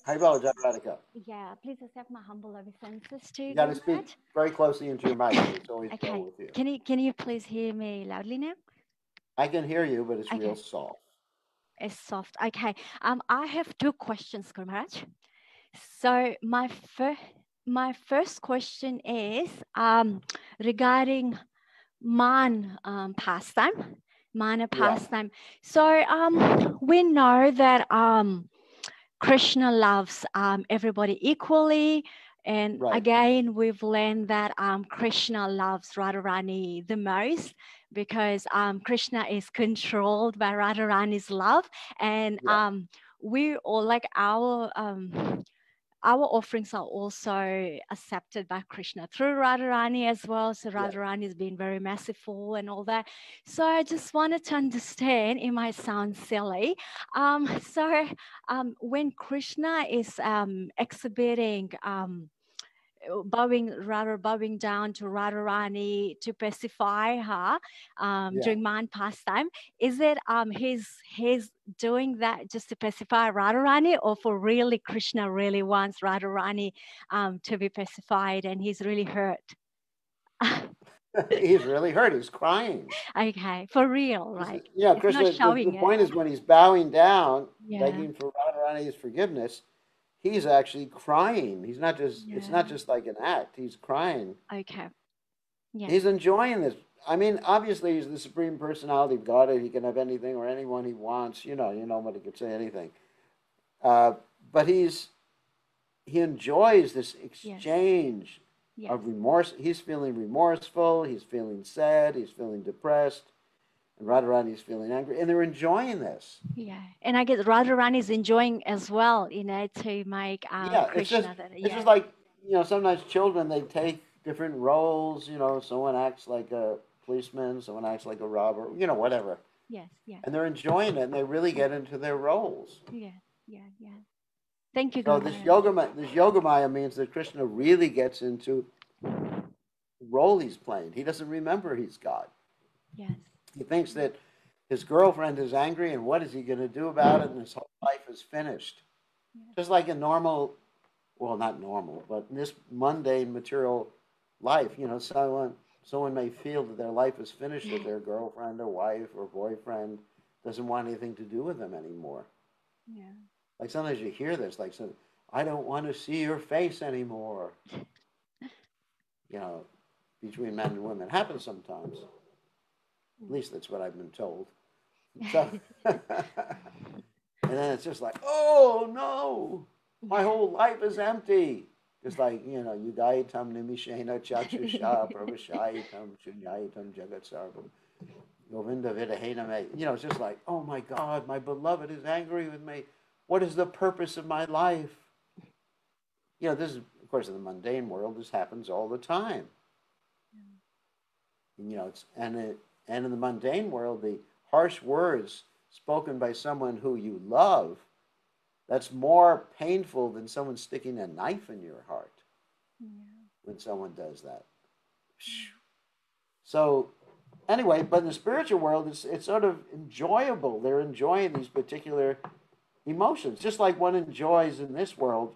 Haribol, Radhika. Yeah, please accept my humble obeisances to You got to Guru speak Maharaj. very closely into your mic. It's always Okay. well with you. Can you please hear me loudly now? I can hear you, but it's Okay. real soft. It's soft. Okay. I have two questions, Guru Maharaj. So my first question is regarding pastime. Mana pastime. So we know that Krishna loves everybody equally. And again, we've learned that Krishna loves Radharani the most because Krishna is controlled by Radharani's love. And we all like our offerings are also accepted by Krishna through Radharani as well. So Radharani has been very merciful and all that. So I just wanted to understand, it might sound silly. When Krishna is exhibiting bowing down to Radharani to pacify her during man pastime. Is it he's doing that just to pacify Radharani, or for really Krishna really wants Radharani to be pacified and he's really hurt? He's really hurt. He's crying. Okay, for real, right? Yeah, Krishna. The point is when he's bowing down, begging for Radharani's forgiveness, he's actually crying. He's not just. It's not just like an act. He's crying. Okay. Yeah. He's enjoying this. I mean, obviously, he's the supreme personality of God. He can have anything or anyone he wants. You know, nobody could say anything. But he enjoys this exchange of remorse. He's feeling remorseful. He's feeling sad. He's feeling depressed. And Radharani is feeling angry, and they're enjoying this. Yeah, and I guess Radharani is enjoying as well, you know, to make Krishna. It's just like, you know, sometimes children, they take different roles. You know, someone acts like a policeman, someone acts like a robber. You know, whatever. Yes, yeah. And they're enjoying it, and they really get into their roles. Yeah. Thank you. So this Yogamaya means that Krishna really gets into the role he's playing. He doesn't remember he's God. Yes. He thinks that His girlfriend is angry, and what is he going to do about it? And his whole life is finished. Just like in normal, well, not normal, but in this mundane material life, someone may feel that their life is finished if their girlfriend or wife or boyfriend doesn't want anything to do with them anymore. Yeah. Like sometimes you hear this, like, I don't want to see your face anymore. Between men and women. It happens sometimes. At least that's what I've been told. So, and then it's just like, oh no, my whole life is empty. Just like, Yudaitam Nimishena Chachusha Pravashaitam Shunyaitam Jagatsarvam Govinda Vidahename. It's just like, oh my God, my beloved is angry with me. What is the purpose of my life? This is, of course, in the mundane world, this happens all the time. And in the mundane world, the harsh words spoken by someone who you love, that's more painful than someone sticking a knife in your heart when someone does that. So anyway, but in the spiritual world, it's sort of enjoyable. They're enjoying these particular emotions, just like one enjoys in this world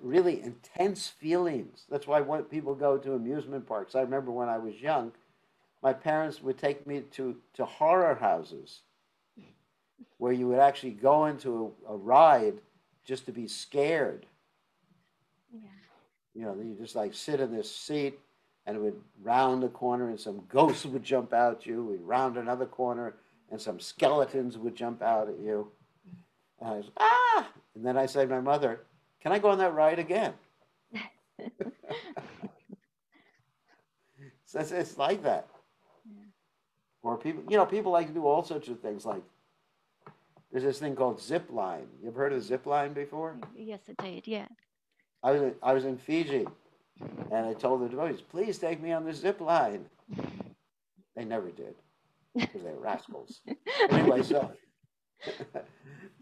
really intense feelings. That's why when people go to amusement parks. I remember when I was young, my parents would take me to horror houses where you would actually go into a ride just to be scared. You just like sit in this seat and it would round the corner and some ghosts would jump out at you. We'd round another corner and some skeletons would jump out at you. And I was, ah! And then I said to my mother, can I go on that ride again? So it's like that. Or people like to do all sorts of things. Like there's this thing called zip line. You ever heard of zip line before? Yes, I did. Yeah. I was in Fiji, and I told the devotees, please take me on the zip line. They never did because they were rascals. Anyway, so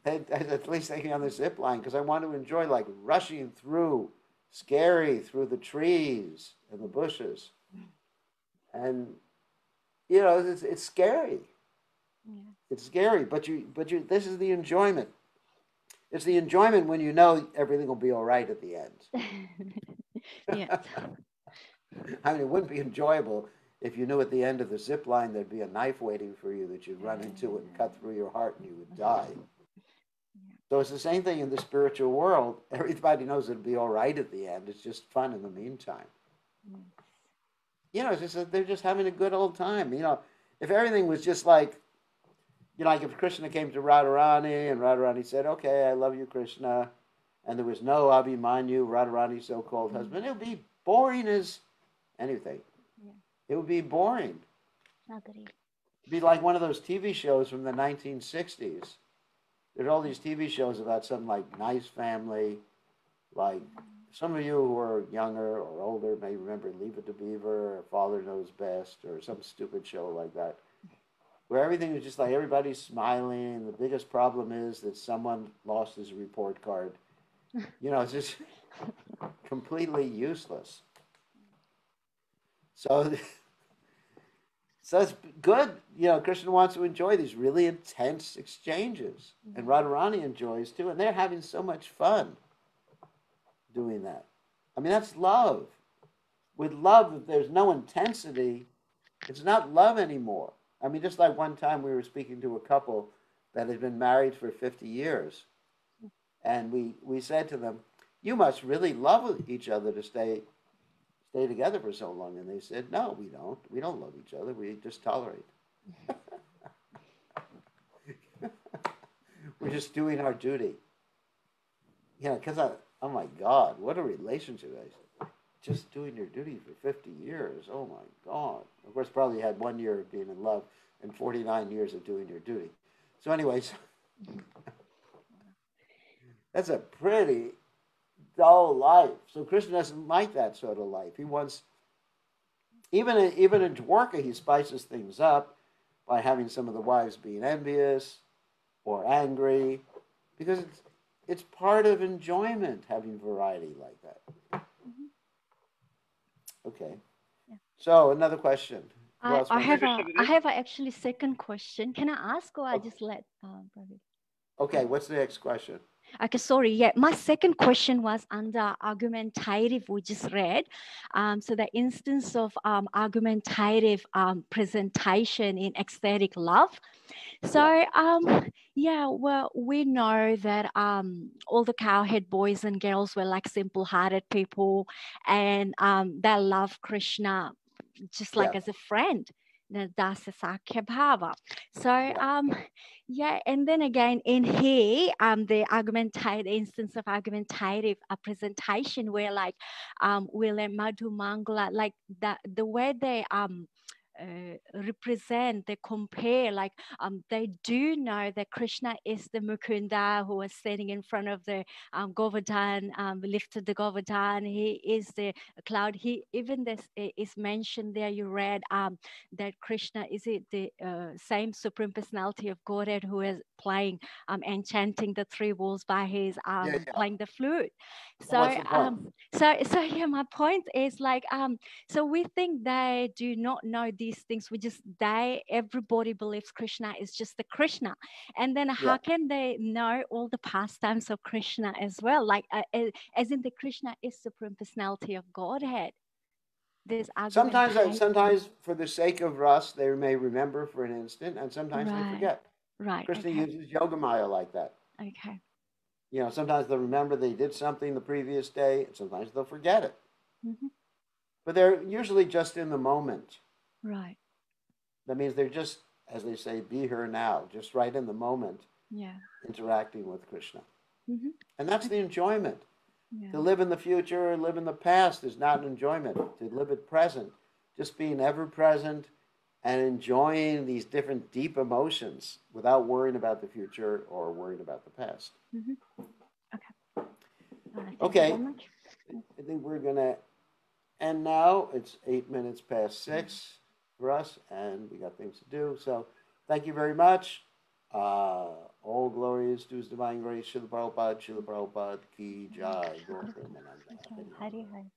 I said, please take me on the zip line because I want to enjoy like rushing through, scary through the trees and the bushes, and it's scary. Yeah. It's scary, but this is the enjoyment. It's the enjoyment when you know everything will be all right at the end. Yes. I mean, it wouldn't be enjoyable if you knew at the end of the zip line there'd be a knife waiting for you that you'd run into it and cut through your heart and you would die. So it's the same thing in the spiritual world. Everybody knows it'll be all right at the end. It's just fun in the meantime. It's just that they're just having a good old time. If everything was just like, like if Krishna came to Radharani and Radharani said, okay, I love you, Krishna, and there was no Abhimanyu, Radharani's so-called husband, it would be boring as anything. Yeah. It would be boring. It'd be like one of those TV shows from the 1960s. There's all these TV shows about some like nice family, like some of you who are younger or older may remember Leave It to Beaver or Father Knows Best or some stupid show like that, where everything was just like everybody's smiling. And the biggest problem is that someone lost his report card. It's just completely useless. So it's good. Krishna wants to enjoy these really intense exchanges. And Radharani enjoys too. And they're having so much fun doing that. I mean, that's love. With love, if there's no intensity, it's not love anymore. I mean, just like one time we were speaking to a couple that had been married for 50 years. And we said to them, you must really love each other to stay together for so long. And they said, no, we don't. We don't love each other. We just tolerate. We're just doing our duty. Because oh my God, what a relationship. Just doing your duty for 50 years. Oh my God. Of course, probably had 1 year of being in love and 49 years of doing your duty. So anyways, that's a pretty dull life. So Krishna doesn't like that sort of life. He wants, even in Dwarka, he spices things up by having some of the wives being envious or angry, because it's part of enjoyment having variety like that. Okay. Yeah. So another question. I have a actually second question. Can I ask, or I just let Pravi? Okay, what's the next question? Okay, sorry. Yeah, my second question was under argumentative we just read. So the instance of argumentative presentation in ecstatic love. So yeah, well, we know that all the cowhead boys and girls were like simple-hearted people, and they love Krishna just like as a friend. Dasa Sakya Bhava. So yeah, and then again in here, the argumentative instance of argumentative presentation where like William Madhu Mangala, like the way they represent, they compare, like they do know that Krishna is the Mukunda who was standing in front of the Govardhan, lifted the Govardhan. He is the cloud. He even this is mentioned there. You read that Krishna is it the same supreme personality of Godhead who is playing enchanting the three walls by his playing the flute. So so yeah, my point is like so we think they do not know these things. We just everybody believes Krishna is just the Krishna, and then how can they know all the pastimes of Krishna as well? Like as in the Krishna is supreme personality of Godhead. There's sometimes for the sake of rust they may remember for an instant, and sometimes they forget. Right. Krishna uses Yoga Maya like that. Okay. You know, sometimes they'll remember they did something the previous day, and sometimes they'll forget it. Mm-hmm. But they're usually just in the moment. Right. That means they're just, as they say, be here now, just right in the moment, interacting with Krishna. Mm-hmm. And that's the enjoyment. To live in the future or live in the past is not an enjoyment. To live at present, just being ever present and enjoying these different deep emotions without worrying about the future or worrying about the past. Mm-hmm. Okay. Okay. I think we're going to end now. It's 8 minutes past 6 for us, and we got things to do. So thank you very much. All glories to His Divine Grace, Srila Prabhupada ki Jai. Hari Hari.